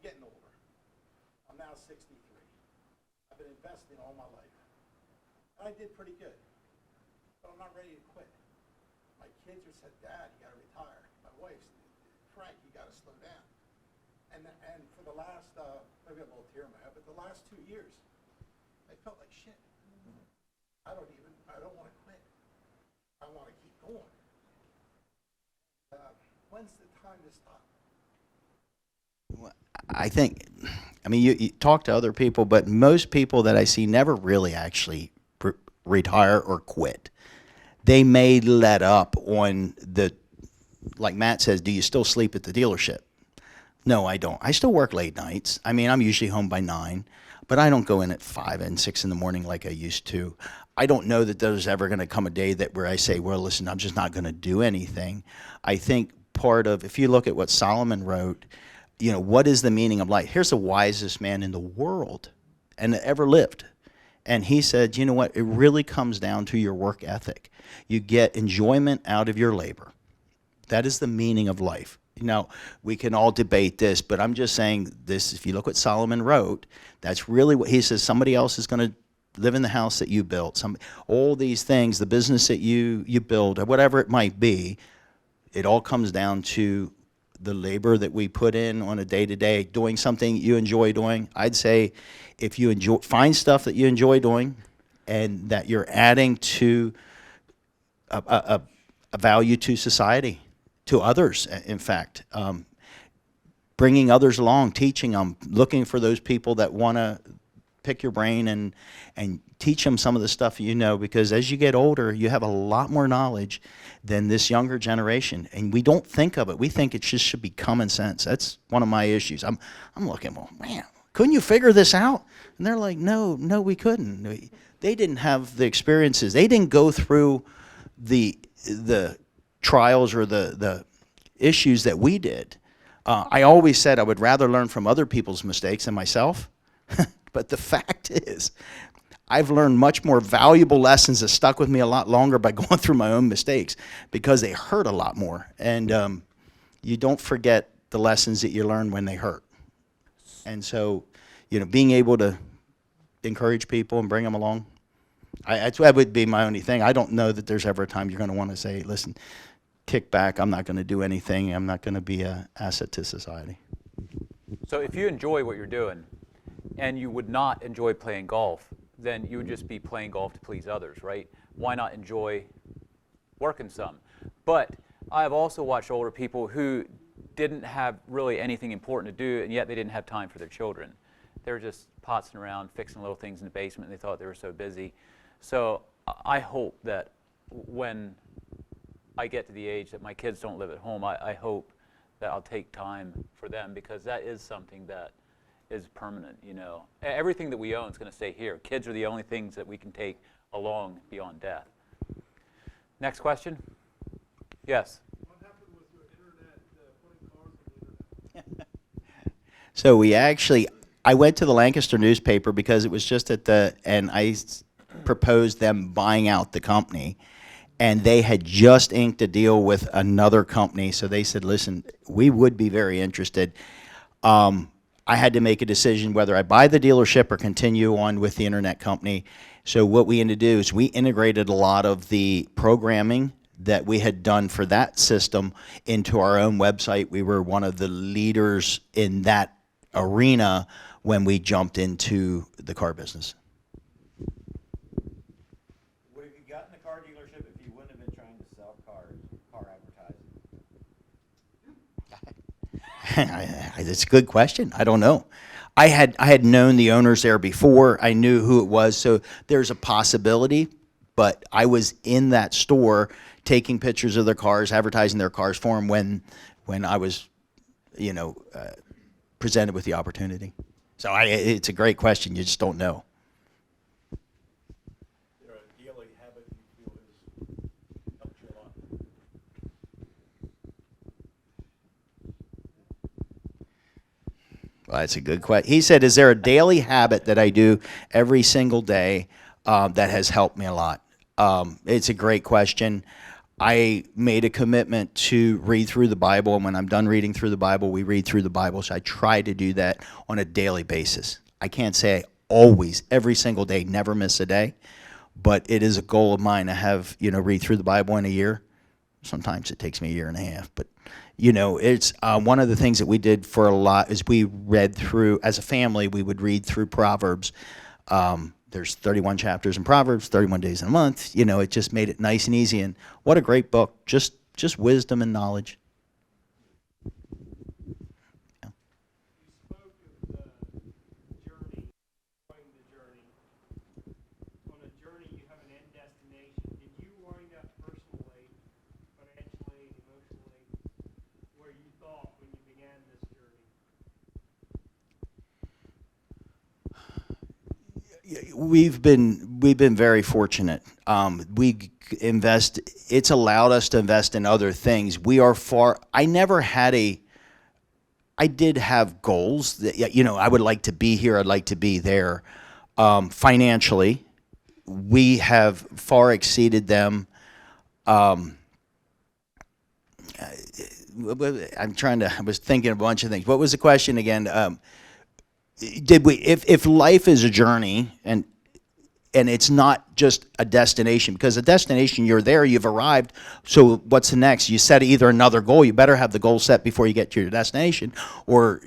getting older. I'm now 63. I've been investing all my life. And I did pretty good. But I'm not ready to quit. My kids have said, Dad, you got to retire. My wife's, Frank, you got to slow down. And for the last, maybe a little tear in my eye, but the last 2 years, I felt like shit. I don't want to quit. I want to keep going. When's the time to stop? I think, I mean, you talk to other people, but most people that I see never really actually retire or quit. They may let up on the, like Matt says, do you still sleep at the dealership? No, I don't. I still work late nights. I mean, I'm usually home by 9, but I don't go in at 5 and 6 in the morning like I used to. I don't know that there's ever going to come a day that where I say, well, listen, I'm just not going to do anything. I think part of, if you look at what Solomon wrote, you know, what is the meaning of life? Here's the wisest man in the world and that ever lived. And he said, you know what? It really comes down to your work ethic. You get enjoyment out of your labor. That is the meaning of life. Now, we can all debate this, but I'm just saying this, if you look what Solomon wrote, that's really what he says. Somebody else is going to live in the house that you built. All these things, the business that you build, or whatever it might be, it all comes down to the labor that we put in on a day-to-day, doing something you enjoy doing. I'd say if you find stuff that you enjoy doing and that you're adding to a value to society, to others, in fact, bringing others along, teaching them, looking for those people that want to pick your brain and teach them some of the stuff you know, because as you get older, you have a lot more knowledge than this younger generation, and we don't think of it. We think it just should be common sense. That's one of my issues. I'm looking, well, man, couldn't you figure this out? And they're like, no, we couldn't. They didn't have the experiences. They didn't go through the trials or the issues that we did. I always said I would rather learn from other people's mistakes than myself. But the fact is, I've learned much more valuable lessons that stuck with me a lot longer by going through my own mistakes because they hurt a lot more. And you don't forget the lessons that you learn when they hurt. And so, you know, being able to encourage people and bring them along, that would be my only thing. I don't know that there's ever a time you're going to want to say, listen, kick back, I'm not going to do anything, I'm not going to be an asset to society. So if you enjoy what you're doing and you would not enjoy playing golf, then you would just be playing golf to please others, right? Why not enjoy working some? But I've also watched older people who didn't have really anything important to do, and yet they didn't have time for their children. They were just potzing around, fixing little things in the basement, and they thought they were so busy. So I hope that when I get to the age that my kids don't live at home, I hope that I'll take time for them, because that is something that is permanent, you know. Everything that we own is going to stay here. Kids are the only things that we can take along beyond death. Next question? Yes? What happened with your internet, putting cars on the internet? So I went to the Lancaster newspaper because it was just and I proposed them buying out the company. And they had just inked a deal with another company. So they said, listen, we would be very interested. I had to make a decision whether I buy the dealership or continue on with the internet company. So what we had to do is we integrated a lot of the programming that we had done for that system into our own website. We were one of the leaders in that arena when we jumped into the car business. Would have you gotten the car dealership if you wouldn't have been trying to sell cars, car advertising? It's a good question. I don't know. I had known the owners there before. I knew who it was, so there's a possibility. But I was in that store taking pictures of their cars, advertising their cars for them when I was, presented with the opportunity. So it's a great question. You just don't know. Is there a daily habit you feel has helped you a lot? Well, that's a good question. He said, is there a daily habit that I do every single day that has helped me a lot? It's a great question. I made a commitment to read through the Bible, and when I'm done reading through the Bible, we read through the Bible, so I try to do that on a daily basis. I can't say always, every single day, never miss a day, but it is a goal of mine to have, read through the Bible in a year. Sometimes it takes me a year and a half, but, it's one of the things that we did for a lot is we read through, as a family, we would read through Proverbs. There's 31 chapters in Proverbs, 31 days in a month. It just made it nice and easy. And what a great book. Just wisdom and knowledge. Yeah. You spoke We've been very fortunate. We invest. It's allowed us to invest in other things. We are far. I did have goals that, I would like to be here. I'd like to be there. Financially, we have far exceeded them. I was thinking a bunch of things. What was the question again? If life is a journey and it's not just a destination, because a destination, you're there, you've arrived, so what's the next? You set either another goal, you better have the goal set before you get to your destination, or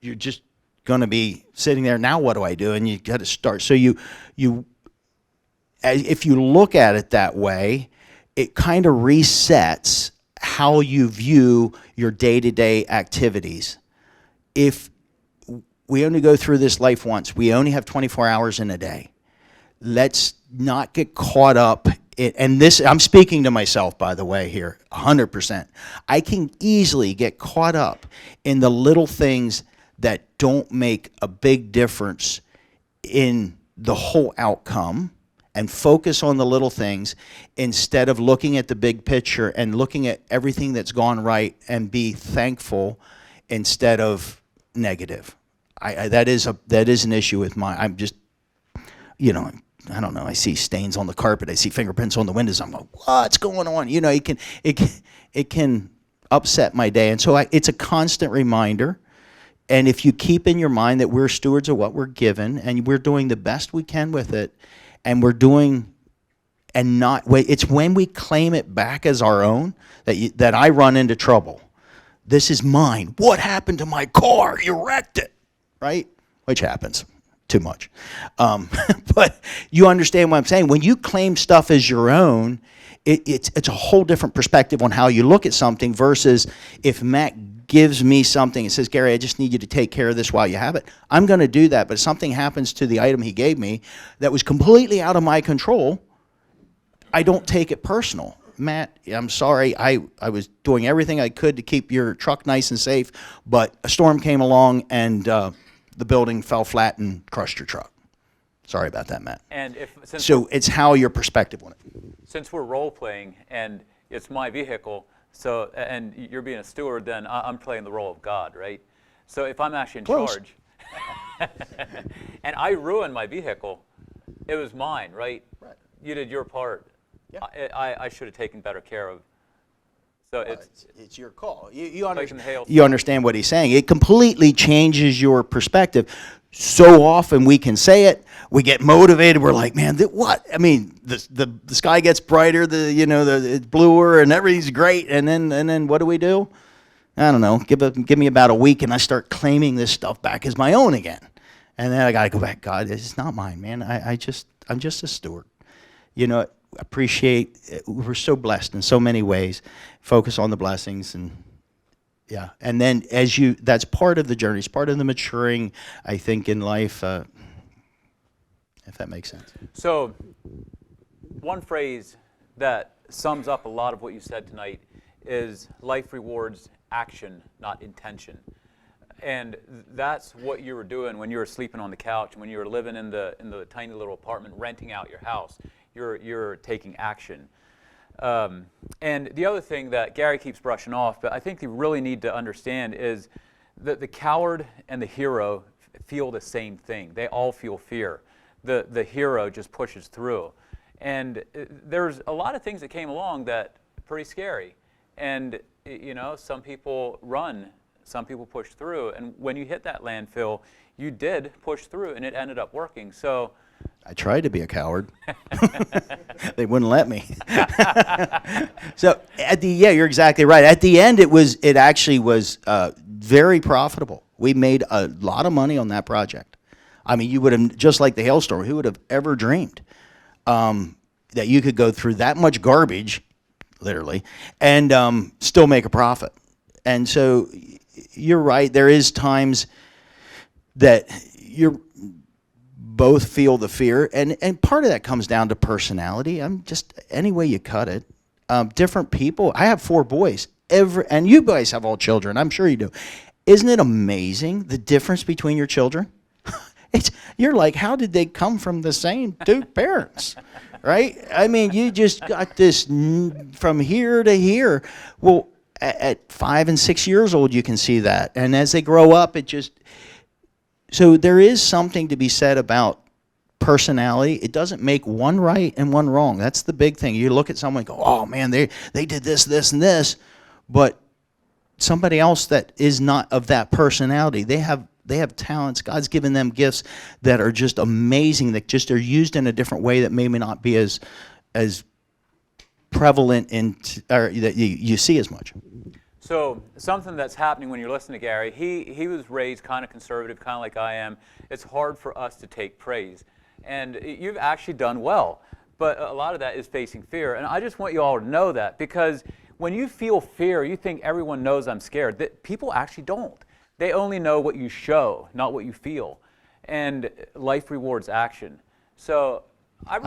you're just going to be sitting there, now what do I do? And you got to start. So if you look at it that way, it kind of resets how you view your day-to-day activities. If we only go through this life once, we only have 24 hours in a day. Let's not get caught up and this, I'm speaking to myself, by the way, here, 100%. I can easily get caught up in the little things that don't make a big difference in the whole outcome, and focus on the little things instead of looking at the big picture and looking at everything that's gone right and be thankful instead of negative. That is an issue with mine. I'm just, I don't know. I see stains on the carpet. I see fingerprints on the windows. I'm like, what's going on? It can upset my day. And so it's a constant reminder. And if you keep in your mind that we're stewards of what we're given and we're doing the best we can with it, and we're doing, and not, it's when we claim it back as our own that I run into trouble. This is mine. What happened to my car? You wrecked it, right? Which happens too much. But you understand what I'm saying. When you claim stuff as your own, it's a whole different perspective on how you look at something versus if Matt gives me something and says, Gary, I just need you to take care of this while you have it. I'm going to do that, but if something happens to the item he gave me that was completely out of my control, I don't take it personal. Matt, I'm sorry. I was doing everything I could to keep your truck nice and safe, but a storm came along and the building fell flat and crushed your truck. Sorry about that, Matt. And so it's how your perspective on it. Since we're role playing and it's my vehicle, so, and you're being a steward, then I'm playing the role of God, right? So if I'm actually in charge, and I ruined my vehicle, it was mine, right? Right. You did your part. Yeah. I should have taken better care of. So it's your call. You understand what he's saying. It completely changes your perspective. So often we can say it, we get motivated. We're like, man, what? I mean, the sky gets brighter, it's bluer, and everything's great. And then what do? I don't know. Give me about a week, and I start claiming this stuff back as my own again. And then I got to go back. God, it's not mine, man. I'm just a steward. Appreciate. We're so blessed in so many ways. Focus on the blessings and. Yeah, and then that's part of the journey. It's part of the maturing, I think, in life, if that makes sense. So, one phrase that sums up a lot of what you said tonight is life rewards action, not intention. And that's what you were doing when you were sleeping on the couch, when you were living in the tiny little apartment, renting out your house. You're taking action. And the other thing that Gary keeps brushing off, but I think you really need to understand is that the coward and the hero feel the same thing. They all feel fear. The hero just pushes through. And there's a lot of things that came along that are pretty scary. And, some people run, some people push through. And when you hit that landfill, you did push through, and it ended up working. So I tried to be a coward. They wouldn't let me. So you're exactly right. At the end, it actually was very profitable. We made a lot of money on that project. I mean, you would have, just like the hailstorm, who would have ever dreamed that you could go through that much garbage, literally, and still make a profit. And so you're right. There is times that you're both feel the fear, and part of that comes down to personality. I'm just, any way you cut it. Different people. I have 4 boys. And you guys have all children. I'm sure you do. Isn't it amazing the difference between your children? You're like, how did they come from the same two parents? Right? I mean, you just got this from here to here. Well, at 5 and 6 years old, you can see that. And as they grow up, so there is something to be said about personality. It doesn't make one right and one wrong. That's the big thing. You look at someone and go, oh man, they did this, this, and this. But somebody else that is not of that personality, they have talents. God's given them gifts that are just amazing, that just are used in a different way that maybe not be as prevalent or that you see as much. So something that's happening when you're listening to Gary, he was raised kind of conservative, kind of like I am. It's hard for us to take praise. And you've actually done well. But a lot of that is facing fear. And I just want you all to know that, because when you feel fear, you think everyone knows I'm scared. That people actually don't. They only know what you show, not what you feel. And life rewards action. So I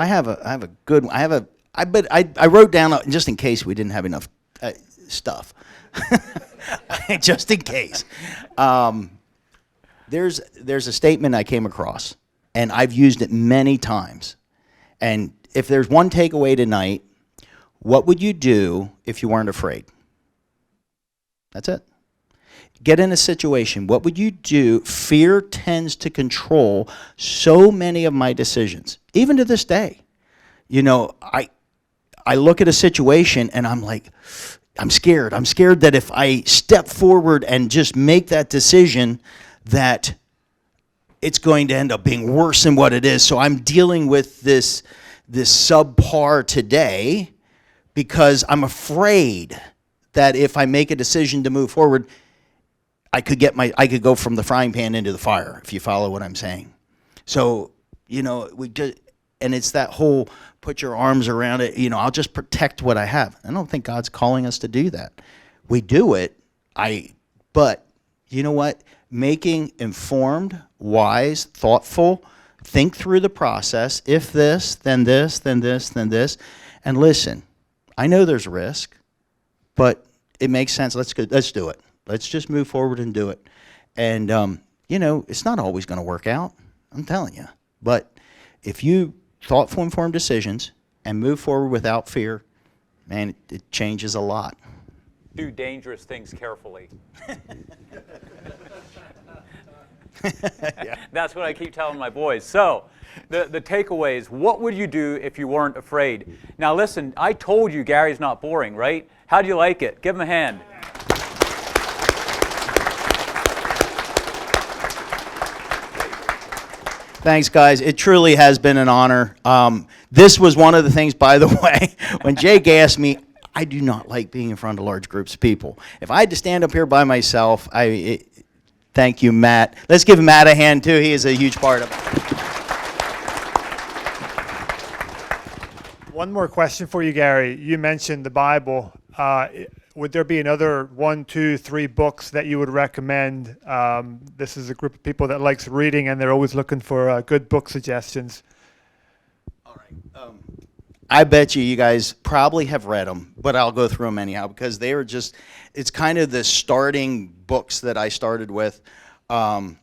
wrote down, just in case we didn't have enough stuff. Just in case. There's a statement I came across, and I've used it many times. And if there's one takeaway tonight, what would you do if you weren't afraid? That's it. Get in a situation. What would you do? Fear tends to control so many of my decisions, even to this day. You know, I look at a situation and I'm like, I'm scared. I'm scared that if I step forward and just make that decision, that it's going to end up being worse than what it is. So I'm dealing with this subpar today because I'm afraid that if I make a decision to move forward, I could go from the frying pan into the fire, if you follow what I'm saying. So, you know, and it's that whole put your arms around it, you know, I'll just protect what I have. I don't think God's calling us to do that. We do it, but you know what? Making informed, wise, thoughtful, think through the process. If this, then this, then this, then this. And listen, I know there's risk, but it makes sense. Let's do it. Let's just move forward and do it. And, you know, it's not always going to work out, I'm telling you. But if you thoughtful, informed decisions and move forward without fear, man, it changes a lot. Do dangerous things carefully. Yeah. That's what I keep telling my boys. So the takeaways, what would you do if you weren't afraid? Now listen, I told you Gary's not boring, right? How do you like it? Give him a hand. Thanks, guys. It truly has been an honor. This was one of the things, by the way, when Jake asked me, I do not like being in front of large groups of people. If I had to stand up here by myself, thank you, Matt. Let's give Matt a hand, too. He is a huge part of it. One more question for you, Gary. You mentioned the Bible. Would there be another 1, 2, 3 books that you would recommend? This is a group of people that likes reading, and they're always looking for good book suggestions. All right. I bet you guys probably have read them, but I'll go through them anyhow because they are just, it's kind of the starting books that I started with. You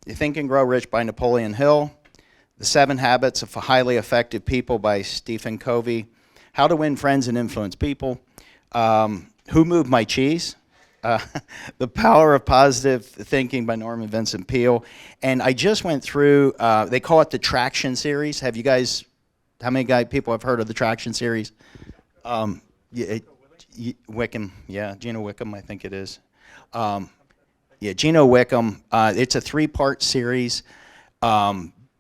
Think and Grow Rich by Napoleon Hill, The 7 Habits of Highly Effective People by Stephen Covey, How to Win Friends and Influence People, Who Moved My Cheese? The Power of Positive Thinking by Vincent Peale. And I just went through, they call it the Traction series. Have you guys, how many people have heard of the Traction series? Wickham, yeah, Gino Wickham, I think it is. Gino Wickham, it's a 3-part series.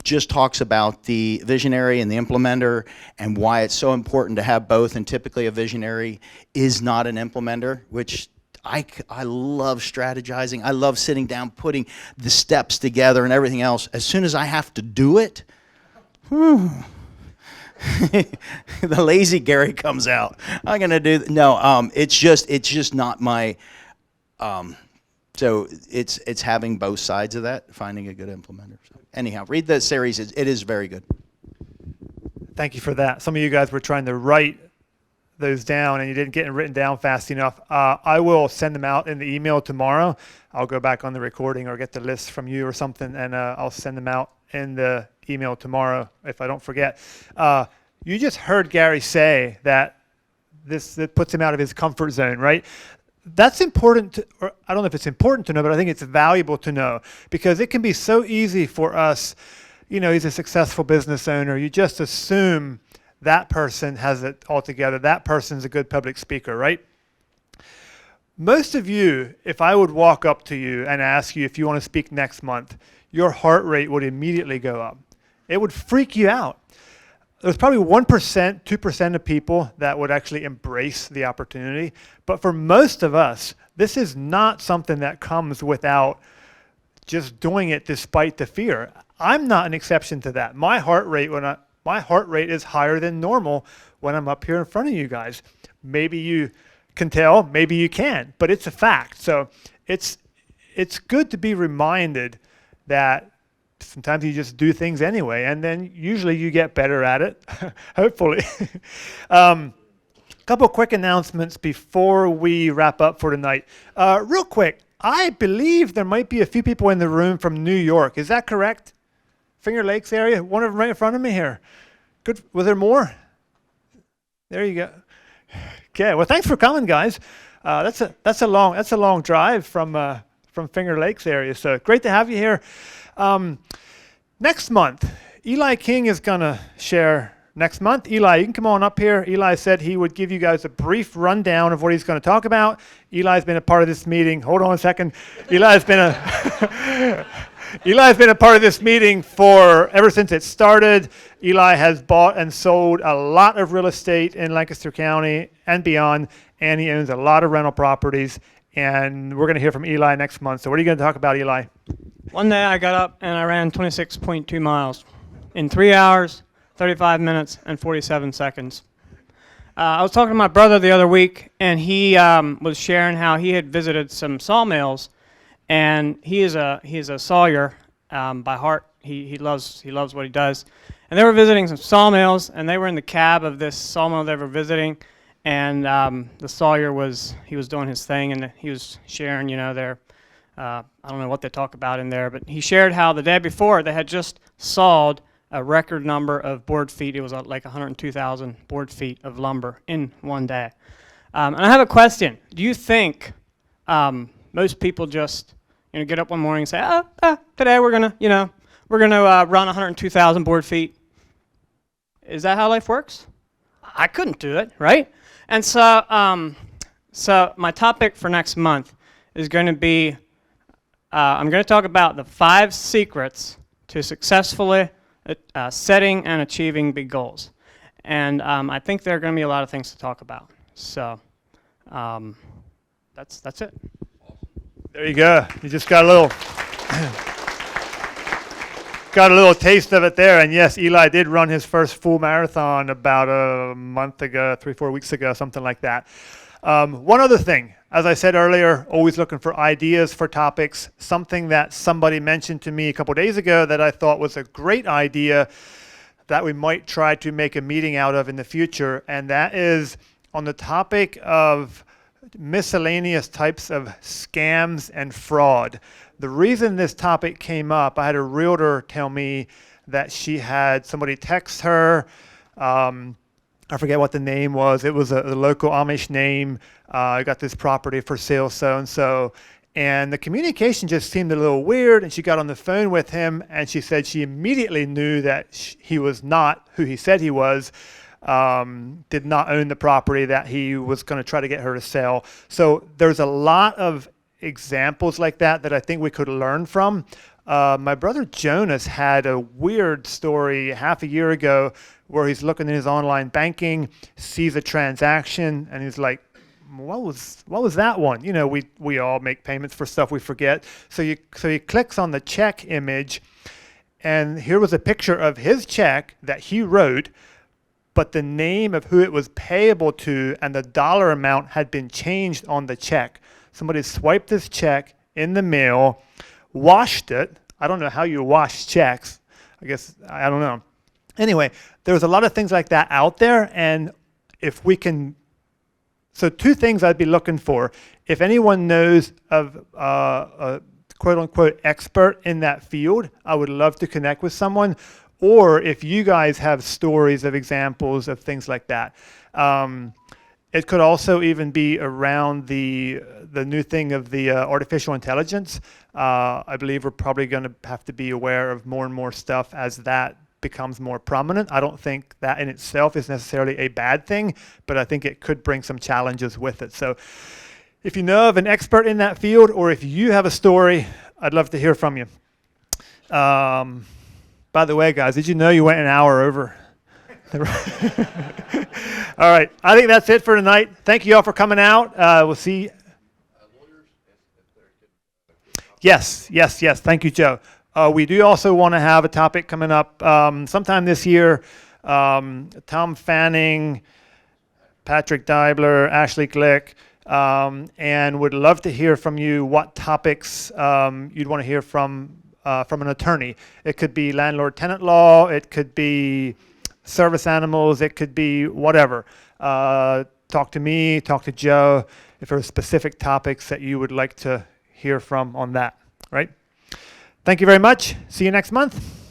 Just talks about the visionary and the implementer and why it's so important to have both. And typically a visionary is not an implementer, which I love strategizing. I love sitting down, putting the steps together and everything else. As soon as I have to do it, the lazy Gary comes out. I'm gonna do it's just not my. So it's having both sides of that, finding a good implementer. So anyhow, read the series. It is very good. Thank you for that. Some of you guys were trying to write those down, and you didn't get them written down fast enough. I will send them out in the email tomorrow. I'll go back on the recording or get the list from you or something, and I'll send them out in the email tomorrow if I don't forget. You just heard Gary say that that puts him out of his comfort zone, right? That's important, or I don't know if it's important to know, but I think it's valuable to know, because it can be so easy for us, he's a successful business owner. You just assume that person has it all together. That person's a good public speaker, right? Most of you, if I would walk up to you and ask you if you want to speak next month, your heart rate would immediately go up. It would freak you out. There's probably 1%, 2% of people that would actually embrace the opportunity. But for most of us, this is not something that comes without just doing it despite the fear. I'm not an exception to that. My heart rate is higher than normal when I'm up here in front of you guys. Maybe you can tell, maybe you can't, but it's a fact. So it's good to be reminded that sometimes you just do things anyway, and then usually you get better at it, hopefully. Couple quick announcements before we wrap up for tonight. Real quick, I believe there might be a few people in the room from New York. Is that correct? Finger Lakes area? One of them right in front of me here. Good. Was there more? There you go. Okay. Well, thanks for coming, guys. That's a long drive from Finger Lakes area. So great to have you here. Next month, Eli King is going to share next month. Eli, you can come on up here. Eli said he would give you guys a brief rundown of what he's going to talk about. Eli's been a part of this meeting. Hold on a second. Eli's been a part of this meeting ever since it started. Eli has bought and sold a lot of real estate in Lancaster County and beyond, and he owns a lot of rental properties. And we're going to hear from Eli next month. So what are you going to talk about, Eli? One day I got up and I ran 26.2 miles in 3 hours, 35 minutes, and 47 seconds. I was talking to my brother the other week, and he was sharing how he had visited some sawmills, and he is a sawyer by heart. He loves what he does. And they were visiting some sawmills, and they were in the cab of this sawmill they were visiting. And the sawyer was doing his thing, and he was sharing, their, I don't know what they talk about in there, but he shared how the day before they had just sawed a record number of board feet. It was like 102,000 board feet of lumber in one day. And I have a question. Do you think most people just get up one morning and say, today we're gonna run 102,000 board feet? Is that how life works? I couldn't do it, right? And so my topic for next month is going to be, I'm going to talk about the 5 secrets to successfully setting and achieving big goals. And I think there are going to be a lot of things to talk about. So that's it. There you go. You just got a little taste of it there. And yes, Eli did run his first full marathon about a month ago, 3-4 weeks ago, something like that. One other thing, as I said earlier, always looking for ideas for topics. Something that somebody mentioned to me a couple days ago that I thought was a great idea that we might try to make a meeting out of in the future, and that is on the topic of miscellaneous types of scams and fraud. The reason this topic came up, I had a realtor tell me that she had somebody text her. I forget what the name was. It was a local Amish name. I got this property for sale, so-and-so. And the communication just seemed a little weird, and she got on the phone with him, and she said she immediately knew that he was not who he said he was, did not own the property that he was going to try to get her to sell. So there's a lot of examples like that I think we could learn from. My brother Jonas had a weird story half a year ago where he's looking in his online banking, sees a transaction, and he's like, what was that one? We all make payments for stuff we forget. So he clicks on the check image, and here was a picture of his check that he wrote, but the name of who it was payable to and the dollar amount had been changed on the check. Somebody swiped this check in the mail, washed it. I don't know how you wash checks. I don't know. Anyway, there's a lot of things like that out there, and if we can, so 2 things I'd be looking for. If anyone knows of a quote unquote expert in that field, I would love to connect with someone. Or if you guys have stories of examples of things like that. It could also even be around the new thing of the artificial intelligence. I believe we're probably going to have to be aware of more and more stuff as that becomes more prominent. I don't think that in itself is necessarily a bad thing, but I think it could bring some challenges with it. So if you know of an expert in that field, or if you have a story, I'd love to hear from you. By the way, guys, did you know you went an hour over? All right, I think that's it for tonight. Thank you all for coming out. We'll see. Yes. Thank you, Joe. We do also want to have a topic coming up sometime this year. Tom Fanning, Patrick Deibler, Ashley Glick, and would love to hear from you what topics you'd want to hear from an attorney. It could be landlord-tenant law. It could be service animals. It could be whatever. Talk to me, talk to Joe, if there are specific topics that you would like to hear from on that, right? Thank you very much. See you next month.